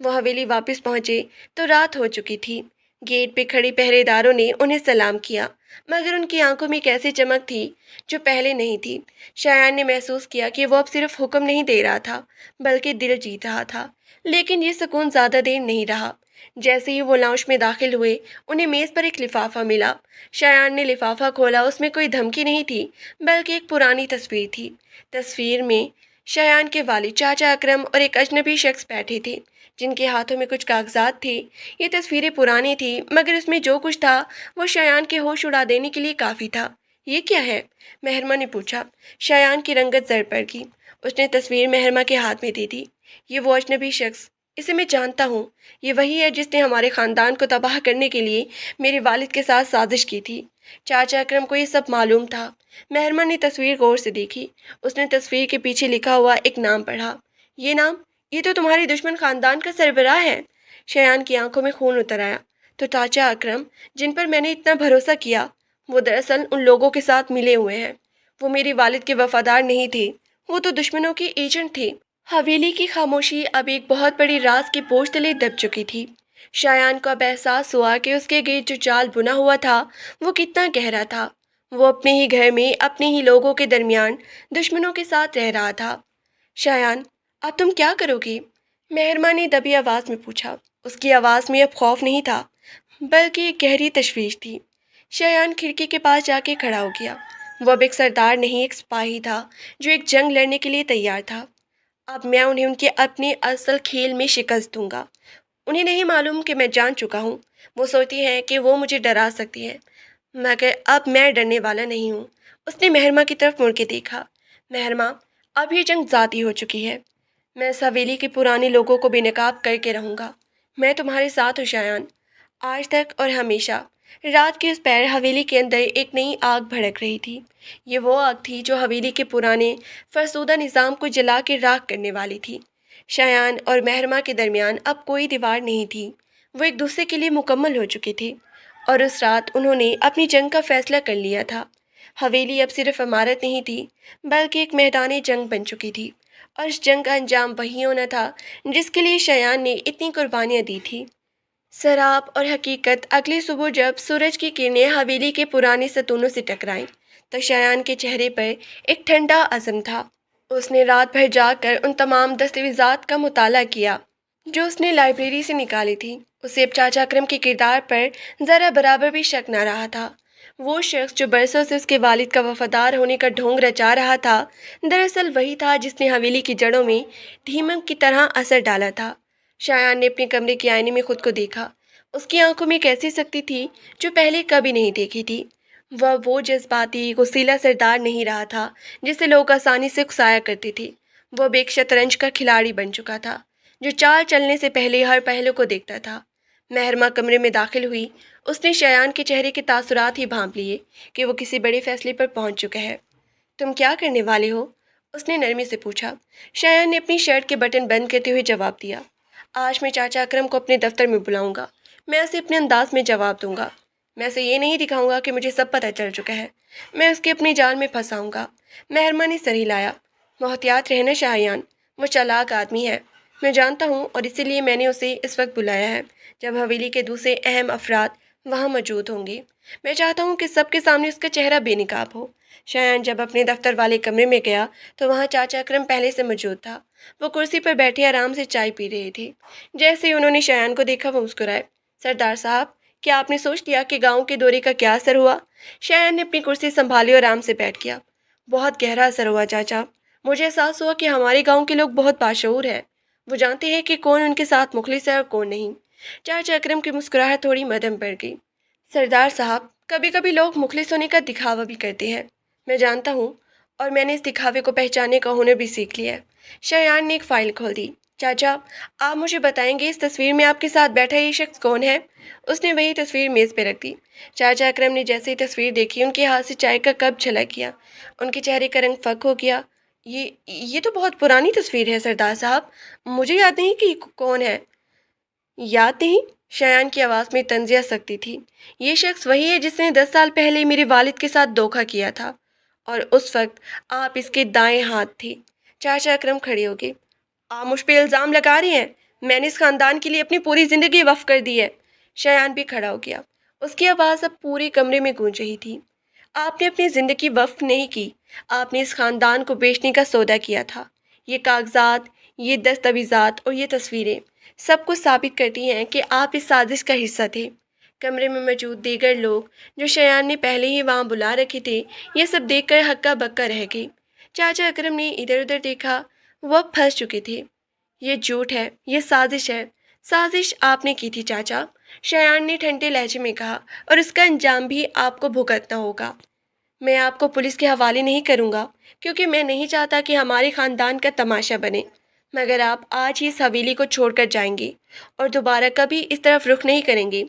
A: وہ حویلی واپس پہنچے تو رات ہو چکی تھی۔ گیٹ پہ کھڑے پہرے داروں نے انہیں سلام کیا، مگر ان کی آنکھوں میں ایک ایسی چمک تھی جو پہلے نہیں تھی۔ شایان نے محسوس کیا کہ وہ اب صرف حکم نہیں دے رہا تھا، بلکہ دل جیت رہا تھا۔ لیکن یہ سکون زیادہ دیر نہیں رہا۔ جیسے ہی وہ لاؤنج میں داخل ہوئے انہیں میز پر ایک لفافہ ملا۔ شایان نے لفافہ کھولا، اس میں کوئی دھمکی نہیں تھی بلکہ ایک پرانی تصویر تھی۔ تصویر میں شایان کے والد چاچا اکرم اور ایک اجنبی شخص بیٹھے تھے جن کے ہاتھوں میں کچھ کاغذات تھے۔ یہ تصویریں پرانی تھیں مگر اس میں جو کچھ تھا وہ شایان کے ہوش اڑا دینے کے لیے کافی تھا۔ یہ کیا ہے؟ مہرما نے پوچھا۔ شایان کی رنگت زرد پڑ گئی۔ اس نے تصویر مہرما کے ہاتھ میں دے دی۔ یہ وہ اجنبی شخص، اسے میں جانتا ہوں، یہ وہی ہے جس نے ہمارے خاندان کو تباہ کرنے کے لیے میرے والد کے ساتھ سازش کی تھی۔ چاچا اکرم کو یہ سب معلوم تھا۔ مہرما نے تصویر غور سے دیکھی۔ اس نے تصویر کے پیچھے لکھا ہوا ایک نام پڑھا۔ یہ نام؟ یہ تو تمہارے دشمن خاندان کا سربراہ ہے۔ شایان کی آنکھوں میں خون اتر آیا۔ تو چاچا اکرم جن پر میں نے اتنا بھروسہ کیا، وہ دراصل ان لوگوں کے ساتھ ملے ہوئے ہیں۔ وہ میرے والد کے وفادار نہیں تھے، وہ تو دشمنوں کے ایجنٹ تھے۔ حویلی کی خاموشی اب ایک بہت بڑی راز کی بوجھ تلے دب چکی تھی۔ شایان کو اب احساس ہوا کہ اس کے گرد جو جال بنا ہوا تھا وہ کتنا گہرا تھا۔ وہ اپنے ہی گھر میں اپنے ہی لوگوں کے درمیان دشمنوں کے ساتھ رہ رہا تھا۔ شایان، اب تم کیا کرو گی؟ مہرما نے دبی آواز میں پوچھا۔ اس کی آواز میں اب خوف نہیں تھا بلکہ ایک گہری تشویش تھی۔ شایان کھڑکی کے پاس جا کے کھڑا ہو گیا۔ وہ اب ایک سردار نہیں، ایک سپاہی تھا جو ایک جنگ لڑنے کے لیے تیار تھا۔ اب میں انہیں ان کے اپنے اصل کھیل میں شکست دوں گا۔ انہیں نہیں معلوم کہ میں جان چکا ہوں۔ وہ سوچتی ہیں کہ وہ مجھے ڈرا سکتی ہے مگر اب میں ڈرنے والا نہیں ہوں۔ اس نے مہرما کی طرف مڑ کے دیکھا۔ مہرما، اب یہ جنگ ذاتی ہو چکی ہے۔ میں اس حویلی کے پرانے لوگوں کو بے نقاب کر کے رہوں گا۔ میں تمہارے ساتھ ہوں شایان، آج تک اور ہمیشہ۔ رات کے اس پیر حویلی کے اندر ایک نئی آگ بھڑک رہی تھی۔ یہ وہ آگ تھی جو حویلی کے پرانے فرسودہ نظام کو جلا کے راکھ کرنے والی تھی۔ شایان اور مہرما کے درمیان اب کوئی دیوار نہیں تھی۔ وہ ایک دوسرے کے لیے مکمل ہو چکے تھے اور اس رات انہوں نے اپنی جنگ کا فیصلہ کر لیا تھا۔ حویلی اب صرف عمارت نہیں تھی بلکہ ایک میدان جنگ بن چکی تھی، اور اس جنگ کا انجام وہی ہونا تھا جس کے لیے شایان نے اتنی قربانیاں دی تھی۔ سراب اور حقیقت اگلی صبح جب سورج کی کرنیں حویلی کے پرانے ستونوں سے ٹکرائیں تو شایان کے چہرے پر ایک ٹھنڈا عزم تھا۔ اس نے رات بھر جاگ کر ان تمام دستاویزات کا مطالعہ کیا جو اس نے لائبریری سے نکالی تھی۔ اسے اب چاچا اکرم کے کردار پر ذرا برابر بھی شک نہ رہا تھا۔ وہ شخص جو برسوں سے اس کے والد کا وفادار ہونے کا ڈھونگ رچا رہا تھا، دراصل وہی تھا جس نے حویلی کی جڑوں میں دیمک کی طرح اثر ڈالا تھا۔ شایان نے اپنے کمرے کے آئینے میں خود کو دیکھا۔ اس کی آنکھوں میں ایک ایسی سختی تھی جو پہلے کبھی نہیں دیکھی تھی۔ وہ جذباتی غصیلا سردار نہیں رہا تھا جسے لوگ آسانی سے اکسایا کرتے تھے۔ وہ اب ایک شطرنج کا کھلاڑی بن چکا تھا جو چال چلنے سے پہلے ہر پہلو کو دیکھتا تھا۔ مہرما کمرے میں داخل ہوئی۔ اس نے شایان کے چہرے کے تاثرات ہی بھانپ لیے کہ وہ کسی بڑے فیصلے پر پہنچ چکا ہے۔ تم کیا کرنے والے ہو؟ اس نے نرمی سے پوچھا۔ شایان نے اپنی شرٹ کے بٹن بند کرتے ہوئے جواب دیا۔ آج میں چاچا اکرم کو اپنے دفتر میں بلاؤں گا۔ میں اسے اپنے انداز میں جواب دوں گا۔ میں اسے یہ نہیں دکھاؤں گا کہ مجھے سب پتہ چل چکا ہے۔ میں اس کے اپنے جال میں پھنساؤں گا۔ مہرما نے سر ہلایا۔ محتاط رہنا شایان، وہ چالاک آدمی ہے۔ میں جانتا ہوں اور اسی لیے میں نے اسے اس وقت بلایا ہے جب حویلی کے دوسرے اہم افراد وہاں موجود ہوں گے۔ میں چاہتا ہوں کہ سب کے سامنے اس کا چہرہ بے نقاب ہو۔ شایان جب اپنے دفتر والے کمرے میں گیا تو وہاں چاچا اکرم پہلے سے موجود تھا۔ وہ کرسی پر بیٹھے آرام سے چائے پی رہے تھے۔ جیسے ہی انہوں نے شایان کو دیکھا وہ مسکرائے۔ سردار صاحب، کیا آپ نے سوچ لیا کہ گاؤں کے دورے کا کیا اثر ہوا؟ شایان نے اپنی کرسی سنبھالی اور آرام سے بیٹھ گیا۔ بہت گہرا اثر ہوا چاچا۔ مجھے احساس ہوا کہ ہمارے گاؤں کے لوگ بہت باشعور ہیں۔ وہ جانتے ہیں کہ کون ان کے ساتھ مخلص ہے اور کون نہیں۔ چاچا اکرم کی مسکراہٹ تھوڑی مدھم پڑ گئی۔ سردار صاحب، کبھی کبھی لوگ مخلص ہونے کا دکھاوا بھی کرتے ہیں۔ میں جانتا ہوں اور میں نے اس دکھاوے کو پہچاننے کا ہنر بھی سیکھ لیا ہے۔ شایان نے ایک فائل کھول دی۔ چاچا، آپ مجھے بتائیں گے اس تصویر میں آپ کے ساتھ بیٹھا یہ شخص کون ہے؟ اس نے وہی تصویر میز پہ رکھ دی۔ چاچا اکرم نے جیسے ہی تصویر دیکھی ان کے ہاتھ سے چائے کا کپ چھلک گیا۔ ان کے چہرے کا رنگ فک ہو گیا۔ یہ تو بہت پرانی تصویر ہے سردار صاحب، مجھے یاد نہیں کہ کون ہے۔ یاد نہیں؟ شایان کی آواز میں طنز یا سختی تھی۔ یہ شخص وہی ہے جس نے 10 سال پہلے میرے والد کے ساتھ دھوکہ کیا تھا اور اس وقت آپ اس کے دائیں ہاتھ تھے۔ چاچا اکرم کھڑے ہو گئے۔ آپ مجھ پہ الزام لگا رہے ہیں؟ میں نے اس خاندان کے لیے اپنی پوری زندگی وقف کر دی ہے۔ شایان بھی کھڑا ہو گیا۔ اس کی آواز اب پورے کمرے میں گونج رہی تھی۔ آپ نے اپنی زندگی وقف نہیں کی، آپ نے اس خاندان کو بیچنے کا سودا کیا تھا۔ یہ کاغذات، یہ دستاویزات اور یہ تصویریں سب کچھ ثابت کرتی ہیں کہ آپ اس سازش کا حصہ تھے۔ کمرے میں موجود دیگر لوگ جو شایان نے پہلے ہی وہاں بلا رکھے تھے، یہ سب دیکھ کر ہکا بکا رہ گئی۔ چاچا اکرم نے ادھر ادھر دیکھا، وہ اب پھنس چکے تھے۔ یہ جھوٹ ہے، یہ سازش ہے۔ سازش آپ نے کی تھی چاچا، شایان نے ٹھنڈے لہجے میں کہا، اور اس کا انجام بھی آپ کو بھگتنا ہوگا۔ میں آپ کو پولیس کے حوالے نہیں کروں گا، کیونکہ میں نہیں چاہتا کہ ہمارے خاندان کا تماشا بنے، مگر آپ آج ہی اس حویلی کو چھوڑ کر جائیں گے اور دوبارہ کبھی اس طرف رخ نہیں کریں گے۔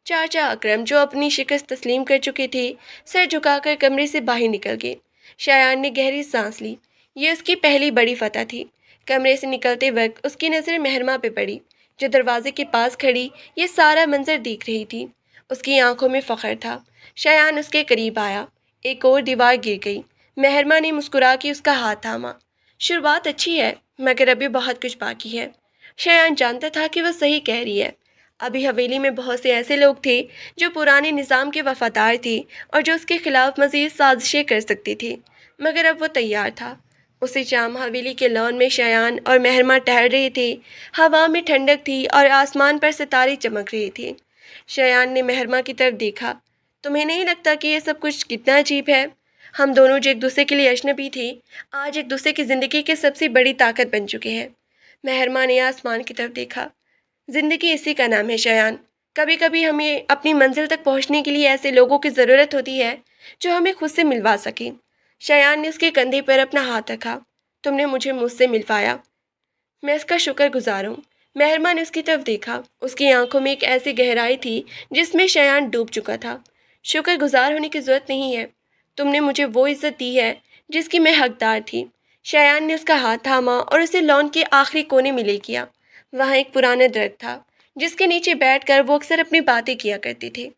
A: چاچا اکرم جو اپنی شکست تسلیم کر چکے تھے، سر جھکا کر کمرے سے باہر نکل گئے۔ شایان نے گہری سانس لی، یہ اس کی پہلی بڑی فتح تھی۔ کمرے سے نکلتے وقت اس کی نظر مہرماں پہ پڑی، جو دروازے کے پاس کھڑی یہ سارا منظر دیکھ رہی تھی۔ اس کی آنکھوں میں فخر تھا۔ شایان اس کے قریب آیا، ایک اور دیوار گر گئی۔ مہرماں نے مسکرا کے اس کا ہاتھ تھاما۔ شروعات اچھی ہے، مگر ابھی بہت کچھ باقی ہے۔ شایان جانتا تھا کہ وہ صحیح کہہ رہی ہے۔ ابھی حویلی میں بہت سے ایسے لوگ تھے جو پرانے نظام کے وفادار تھے اور جو اس کے خلاف مزید سازشیں کر سکتے تھے، مگر اب وہ تیار تھا۔ اسی شام حویلی کے لان میں شایان اور مہرماں ٹہل رہے تھے۔ ہوا میں ٹھنڈک تھی اور آسمان پر ستارے چمک رہے تھے۔ شایان نے مہرماں کی طرف دیکھا۔ تمہیں نہیں لگتا کہ یہ سب کچھ کتنا عجیب ہے؟ ہم دونوں جو ایک دوسرے کے لیے اجنبی تھے، آج ایک دوسرے کی زندگی کی سب سے بڑی طاقت بن چکے ہیں۔ مہرماں نے آسمان کی طرف دیکھا۔ زندگی اسی کا نام ہے شایان۔ کبھی کبھی ہمیں اپنی منزل تک پہنچنے کے لیے ایسے لوگوں کی ضرورت ہوتی ہے جو ہمیں خود سے ملوا سکیں۔ شایان نے اس کے کندھے پر اپنا ہاتھ رکھا۔ تم نے مجھے مجھ سے ملوایا، میں اس کا شکر گزار ہوں۔ مہرماں نے اس کی طرف دیکھا۔ اس کی آنکھوں میں ایک ایسی گہرائی تھی جس میں شایان ڈوب چکا تھا۔ شکر گزار ہونے کی ضرورت نہیں ہے، تم نے مجھے وہ عزت دی ہے جس کی میں حقدار تھی۔ شایان نے اس کا ہاتھ تھاما اور اسے لان کے آخری کونے میں لے گیا۔ وہاں ایک پرانا درخت تھا جس کے نیچے بیٹھ کر وہ اکثر اپنی باتیں کیا کرتے تھے۔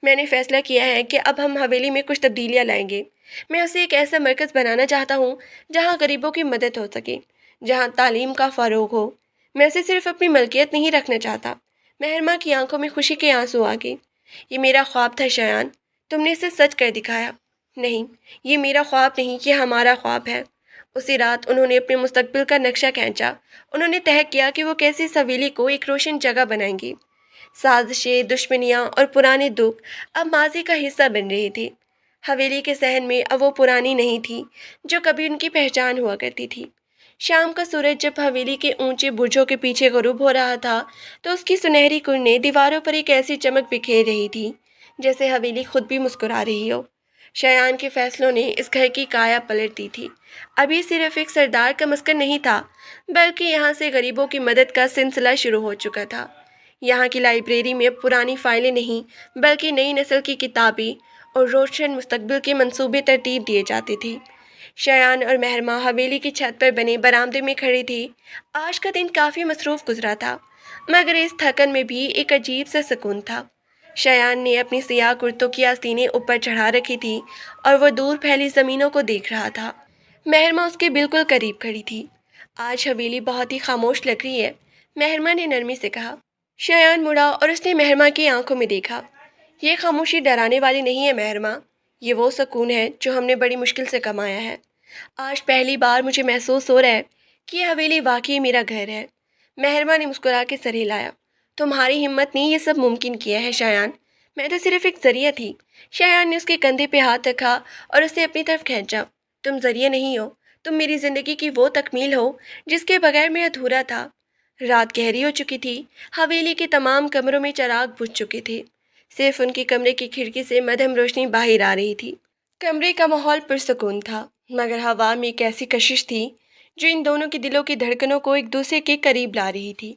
A: میں نے فیصلہ کیا ہے کہ اب ہم حویلی میں کچھ تبدیلیاں لائیں گے۔ میں اسے ایک ایسا مرکز بنانا چاہتا ہوں جہاں غریبوں کی مدد ہو سکے، جہاں تعلیم کا فروغ ہو۔ میں اسے صرف اپنی ملکیت نہیں رکھنا چاہتا۔ مہرماں کی آنکھوں میں خوشی کے آنسو آ گئے۔ یہ میرا خواب تھا شایان، تم نے اسے سچ کر دکھایا۔ نہیں، یہ میرا خواب نہیں، یہ ہمارا خواب ہے۔ اسی رات انہوں نے اپنے مستقبل کا نقشہ کھینچا۔ انہوں نے طے کیا کہ وہ کیسے اس حویلی کو ایک روشن جگہ بنائیں گے۔ سازشیں، دشمنیاں اور پرانے دکھ اب ماضی کا حصہ بن رہے تھے۔ حویلی کے صحن میں اب وہ پرانی نہیں تھی جو کبھی ان کی پہچان ہوا کرتی تھی۔ شام کا سورج جب حویلی کے اونچے برجوں کے پیچھے غروب ہو رہا تھا تو اس کی سنہری کرنیں دیواروں پر ایک ایسی چمک بکھیر رہی تھی جیسے حویلی خود بھی مسکرا رہی ہو۔ شایان کے فیصلوں نے اس گھر کی کایا پلٹ دی تھی۔ اب یہ صرف ایک سردار کا مسکن نہیں تھا، بلکہ یہاں سے غریبوں کی مدد کا سلسلہ شروع ہو چکا تھا۔ یہاں کی لائبریری میں اب پرانی فائلیں نہیں، بلکہ نئی نسل کی کتابیں اور روشن مستقبل کے منصوبے ترتیب دیے جاتے تھے۔ شایان اور مہرماں حویلی کی چھت پر بنے برآمدے میں کھڑی تھی۔ آج کا دن کافی مصروف گزرا تھا، مگر اس تھکن میں بھی ایک عجیب سا سکون تھا۔ شایان نے اپنی سیاہ کرتوں کی آستینیں اوپر چڑھا رکھی تھی اور وہ دور پھیلی زمینوں کو دیکھ رہا تھا۔ مہرماں اس کے بالکل قریب کھڑی تھی۔ آج حویلی بہت ہی خاموش لگ رہی ہے، مہرماں نے نرمی سے کہا۔ شایان مڑا اور اس نے مہرماں کی آنکھوں میں دیکھا۔ یہ خاموشی ڈرانے والی نہیں ہے مہرماں، یہ وہ سکون ہے جو ہم نے بڑی مشکل سے کمایا ہے۔ آج پہلی بار مجھے محسوس ہو رہا ہے کہ یہ حویلی واقعی میرا گھر ہے۔ مہرماں نے مسکرا کے سر ہلایا۔ تمہاری ہمت نے یہ سب ممکن کیا ہے شایان، میں تو صرف ایک ذریعہ تھی۔ شایان نے اس کے کندھے پہ ہاتھ رکھا اور اسے اپنی طرف کھینچا۔ تم ذریعہ نہیں ہو، تم میری زندگی کی وہ تکمیل ہو جس کے بغیر میں ادھورا تھا۔ رات گہری ہو چکی تھی، حویلی کے تمام کمروں میں چراغ بجھ چکے تھے، صرف ان کے کمرے کی کھڑکی سے مدھم روشنی باہر آ رہی تھی۔ کمرے کا ماحول پرسکون تھا، مگر ہوا میں ایک ایسی کشش تھی جو ان دونوں کے دلوں کی دھڑکنوں کو ایک دوسرے کے قریب لا رہی تھی۔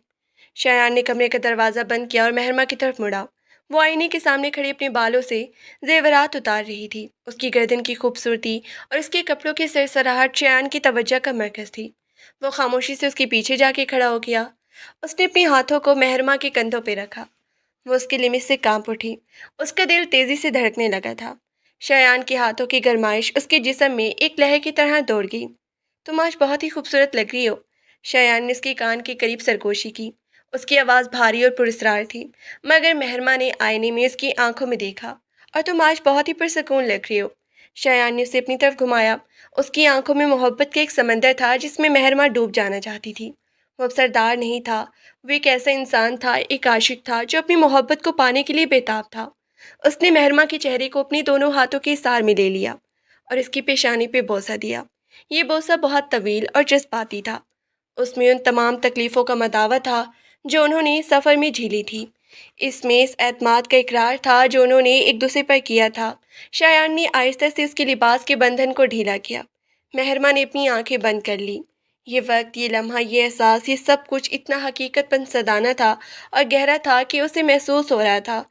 A: شایان نے کمرے کا دروازہ بند کیا اور مہرماں کی طرف مڑا۔ وہ آئینے کے سامنے کھڑی اپنے بالوں سے زیورات اتار رہی تھی۔ اس کی گردن کی خوبصورتی اور اس کے کپڑوں کی سرسراہٹ شایان کی توجہ کا مرکز تھی۔ وہ خاموشی سے اس کے پیچھے جا کے کھڑا ہو گیا۔ اس نے اپنے ہاتھوں کو مہرماں کے کندھوں پہ رکھا۔ وہ اس کی لمس سے کانپ اٹھی، اس کا دل تیزی سے دھڑکنے لگا تھا۔ شایان کے ہاتھوں کی گرمائش اس کے جسم میں ایک لہر کی طرح دوڑ گئی۔ تم آج بہت ہی خوبصورت لگ رہی ہو، شایان نے اس کے کان کے قریب سرگوشی کی۔ اس کی آواز بھاری اور پراسرار تھی، مگر مہرماں نے آئینے میں اس کی آنکھوں میں دیکھا۔ اور تم آج بہت ہی پرسکون لگ رہی ہو۔ شایان نے اسے اپنی طرف گھمایا۔ اس کی آنکھوں میں محبت کا ایک سمندر تھا جس میں مہرماں ڈوب جانا چاہتی تھی۔ وہ اب سردار نہیں تھا، وہ ایک ایسا انسان تھا، ایک عاشق تھا جو اپنی محبت کو پانے کے لیے بےتاب تھا۔ اس نے مہرما کے چہرے کو اپنی دونوں ہاتھوں کے اِسار میں لے لیا اور اس کی پیشانی پہ بوسہ دیا۔ یہ بوسہ بہت طویل اور جذباتی تھا۔ اس میں ان تمام تکلیفوں کا مداوع تھا جو انہوں نے سفر میں جھیلی تھی۔ اس میں اس اعتماد کا اقرار تھا جو انہوں نے ایک دوسرے پر کیا تھا۔ شایان نے آہستہ سے اس کے لباس کے بندھن کو ڈھیلا کیا۔ مہرما نے اپنی آنکھیں بند کر لی۔ یہ وقت، یہ لمحہ، یہ احساس، یہ سب کچھ اتنا حقیقت پسندانہ تھا اور گہرا تھا کہ اسے محسوس ہو رہا تھا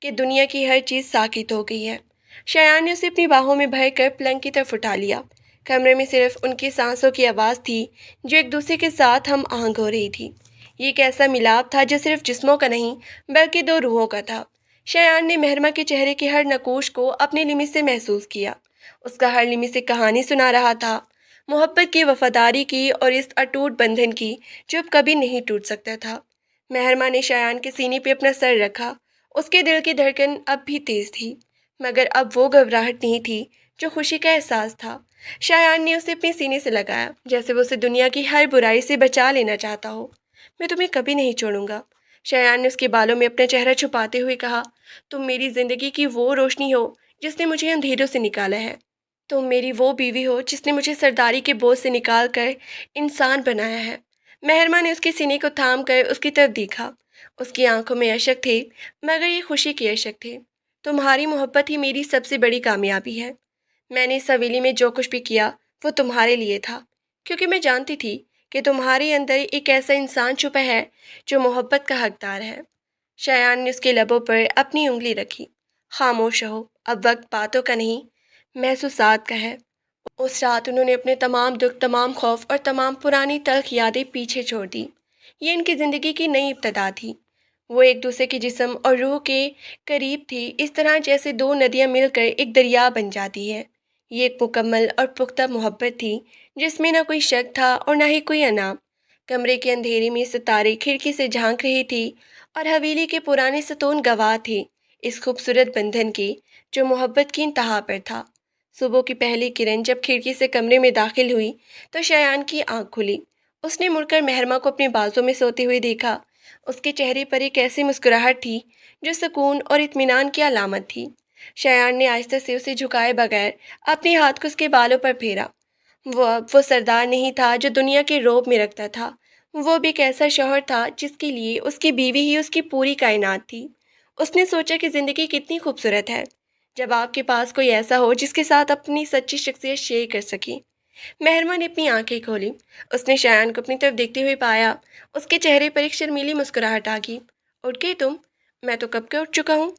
A: کہ دنیا کی ہر چیز ساکت ہو گئی ہے۔ شایان نے اسے اپنی باہوں میں بھر کر پلنگ کی طرف اٹھا لیا۔ کمرے میں صرف ان کی سانسوں کی آواز تھی جو ایک دوسرے کے ساتھ ہم آہنگ ہو رہی تھی۔ یہ ایک ایسا ملاپ تھا جو صرف جسموں کا نہیں بلکہ دو روحوں کا تھا۔ شایان نے مہرما کے چہرے کے ہر نقوش کو اپنے لمس سے محسوس کیا۔ اس کا ہر لمس ایک کہانی سنا رہا تھا، محبت کی، وفاداری کی اور اس اٹوٹ بندھن کی جو اب کبھی نہیں ٹوٹ سکتا تھا۔ مہرما نے شایان کے سینے پہ اپنا سر رکھا۔ اس کے دل کی دھڑکن اب بھی تیز تھی، مگر اب وہ گھبراہٹ نہیں تھی جو خوشی کا احساس تھا۔ شایان نے اسے اپنے سینے سے لگایا جیسے وہ اسے دنیا کی ہر برائی سے بچا لینا چاہتا ہو۔ میں تمہیں کبھی نہیں چھوڑوں گا، شایان نے اس کے بالوں میں اپنا چہرہ چھپاتے ہوئے کہا۔ تم میری زندگی کی وہ روشنی ہو جس نے مجھے اندھیروں سے نکالا ہے۔ تم میری وہ بیوی ہو جس نے مجھے سرداری کے بوجھ سے نکال کر انسان بنایا ہے۔ مہرما نے اس کے سینے کو تھام کر اس کی طرف دیکھا۔ اس کی آنکھوں میں اشک تھے، مگر یہ خوشی کے اشک تھے۔ تمہاری محبت ہی میری سب سے بڑی کامیابی ہے۔ میں نے اس حویلی میں جو کچھ بھی کیا وہ تمہارے لیے تھا، کیونکہ میں جانتی تھی کہ تمہارے اندر ایک ایسا انسان چھپا ہے جو محبت کا حقدار ہے۔ شایان نے اس کے لبوں پر اپنی انگلی رکھی۔ خاموش رہو، اب وقت باتوں کا نہیں، محسوسات کا ہے۔ اس رات انہوں نے اپنے تمام دکھ، تمام خوف اور تمام پرانی تلخ یادیں پیچھے چھوڑ دی۔ یہ ان کی زندگی کی نئی ابتدا تھی۔ وہ ایک دوسرے کے جسم اور روح کے قریب تھی، اس طرح جیسے دو ندیاں مل کر ایک دریا بن جاتی ہے۔ یہ ایک مکمل اور پختہ محبت تھی جس میں نہ کوئی شک تھا اور نہ ہی کوئی انام۔ کمرے کے اندھیرے میں ستارے کھڑکی سے جھانک رہی تھی اور حویلی کے پرانے ستون گواہ تھے اس خوبصورت بندھن کے جو محبت کی انتہا پر تھا۔ صبح کی پہلی کرن جب کھڑکی سے کمرے میں داخل ہوئی تو شایان کی آنکھ کھلی۔ اس نے مڑ کر مہرما کو اپنے بازو میں سوتے ہوئے دیکھا۔ اس کے چہرے پر ایک ایسی مسکراہٹ تھی جو سکون اور اطمینان کی علامت تھی۔ شایان نے آہستہ سے اسے جھکائے بغیر اپنے ہاتھ کو اس کے بالوں پر پھیرا۔ وہ سردار نہیں تھا جو دنیا کے روب میں رکھتا تھا، وہ بھی ایک ایسا شوہر تھا جس کے لیے اس کی بیوی ہی اس کی پوری کائنات تھی۔ اس نے سوچا کہ زندگی کتنی خوبصورت ہے جب آپ کے پاس کوئی ایسا ہو جس کے ساتھ اپنی سچی شخصیت شیئر کر سکے۔ مہرما نے اپنی آنکھیں کھولی۔ اس نے شایان کو اپنی طرف دیکھتے ہوئے پایا۔ اس کے چہرے پر ایک شرمیلی مسکراہٹ آ گئی۔ اٹھ گئی تم؟ میں تو کب کا اٹھ چکا ہوں،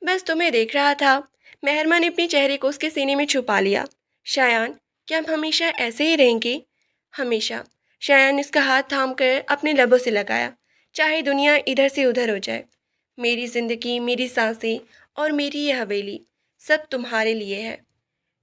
A: بس تمہیں دیکھ رہا تھا۔ مہرما نے اپنے چہرے کو اس کے سینے میں چھپا لیا۔ شایان، کیا ہم ہمیشہ ایسے ہی رہیں گے؟ ہمیشہ۔ شایان نے اس کا ہاتھ تھام کر اپنے لبوں سے لگایا۔ چاہے دنیا ادھر سے ادھر ہو جائے، میری زندگی، میری سانسیں اور میری یہ حویلی سب تمہارے لیے ہے۔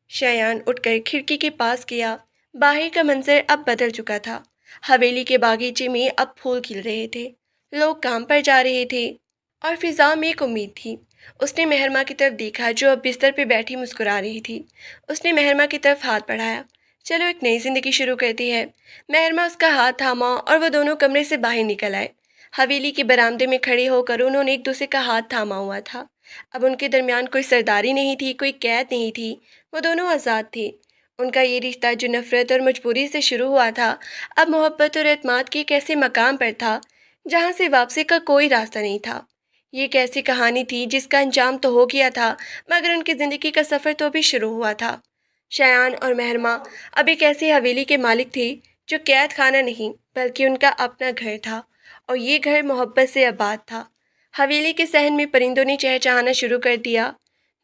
A: شایان اٹھ کر کھڑکی کے پاس گیا۔ باہر کا منظر اب بدل چکا تھا۔ حویلی کے باغیچے میں اب پھول کھل رہے تھے، لوگ کام پر جا رہے تھے اور فضا میں ایک امید تھی۔ اس نے مہرما کی طرف دیکھا جو اب بستر پہ بیٹھی مسکرا رہی تھی۔ اس نے مہرما کی طرف ہاتھ بڑھایا۔ چلو ایک نئی زندگی شروع کرتی ہے۔ مہرما اس کا ہاتھ تھاما اور وہ دونوں کمرے سے باہر نکل آئے۔ حویلی کے برآمدے میں کھڑے ہو کر انہوں نے ایک دوسرے کا ہاتھ تھاما ہوا تھا۔ اب ان کے درمیان کوئی سرداری نہیں تھی، کوئی قید نہیں تھی، وہ دونوں آزاد تھے۔ ان کا یہ رشتہ جو نفرت اور مجبوری سے شروع ہوا تھا اب محبت اور اعتماد کے ایک ایسے مقام پر تھا جہاں سے واپسی کا کوئی راستہ نہیں تھا۔ یہ ایک ایسی کہانی تھی جس کا انجام تو ہو گیا تھا، مگر ان کی زندگی کا سفر تو ابھی شروع ہوا تھا۔ شایان اور مہرما اب ایک ایسی حویلی کے مالک تھے جو قید خانہ نہیں بلکہ ان کا اپنا گھر تھا، اور یہ گھر محبت سے آباد تھا۔ حویلی کے صحن میں پرندوں نے چہچہانا شروع کر دیا۔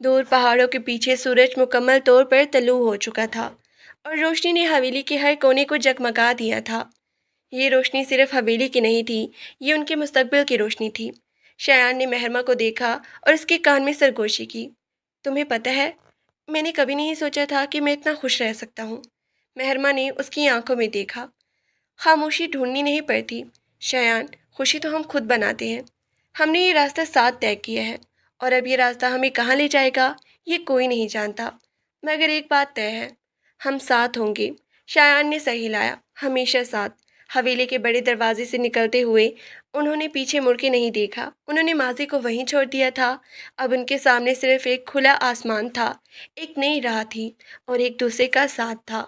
A: دور پہاڑوں کے پیچھے سورج مکمل طور پر طلوع ہو چکا تھا اور روشنی نے حویلی کے ہر کونے کو جگمگا دیا تھا۔ یہ روشنی صرف حویلی کی نہیں تھی، یہ ان کے مستقبل کی روشنی تھی۔ شایان نے مہرما کو دیکھا اور اس کے کان میں سرگوشی کی۔ تمہیں پتہ ہے، میں نے کبھی نہیں سوچا تھا کہ میں اتنا خوش رہ سکتا ہوں۔ مہرما نے اس کی آنکھوں میں دیکھا۔ خاموشی ڈھونڈنی نہیں پڑتی شایان، خوشی تو ہم خود بناتے ہیں۔ ہم نے یہ راستہ ساتھ طے کیا ہے اور اب یہ راستہ ہمیں کہاں لے جائے گا یہ کوئی نہیں جانتا، مگر ایک بات طے ہے، ہم ساتھ ہوں گے۔ شایان نے سر ہلایا۔ ہمیشہ ساتھ، حویلی کے بڑے دروازے سے نکلتے ہوئے انہوں نے پیچھے مڑ کے نہیں دیکھا۔ انہوں نے ماضی کو وہیں چھوڑ دیا تھا۔ اب ان کے سامنے صرف ایک کھلا آسمان تھا، ایک نئی راہ تھی اور ایک دوسرے کا ساتھ تھا۔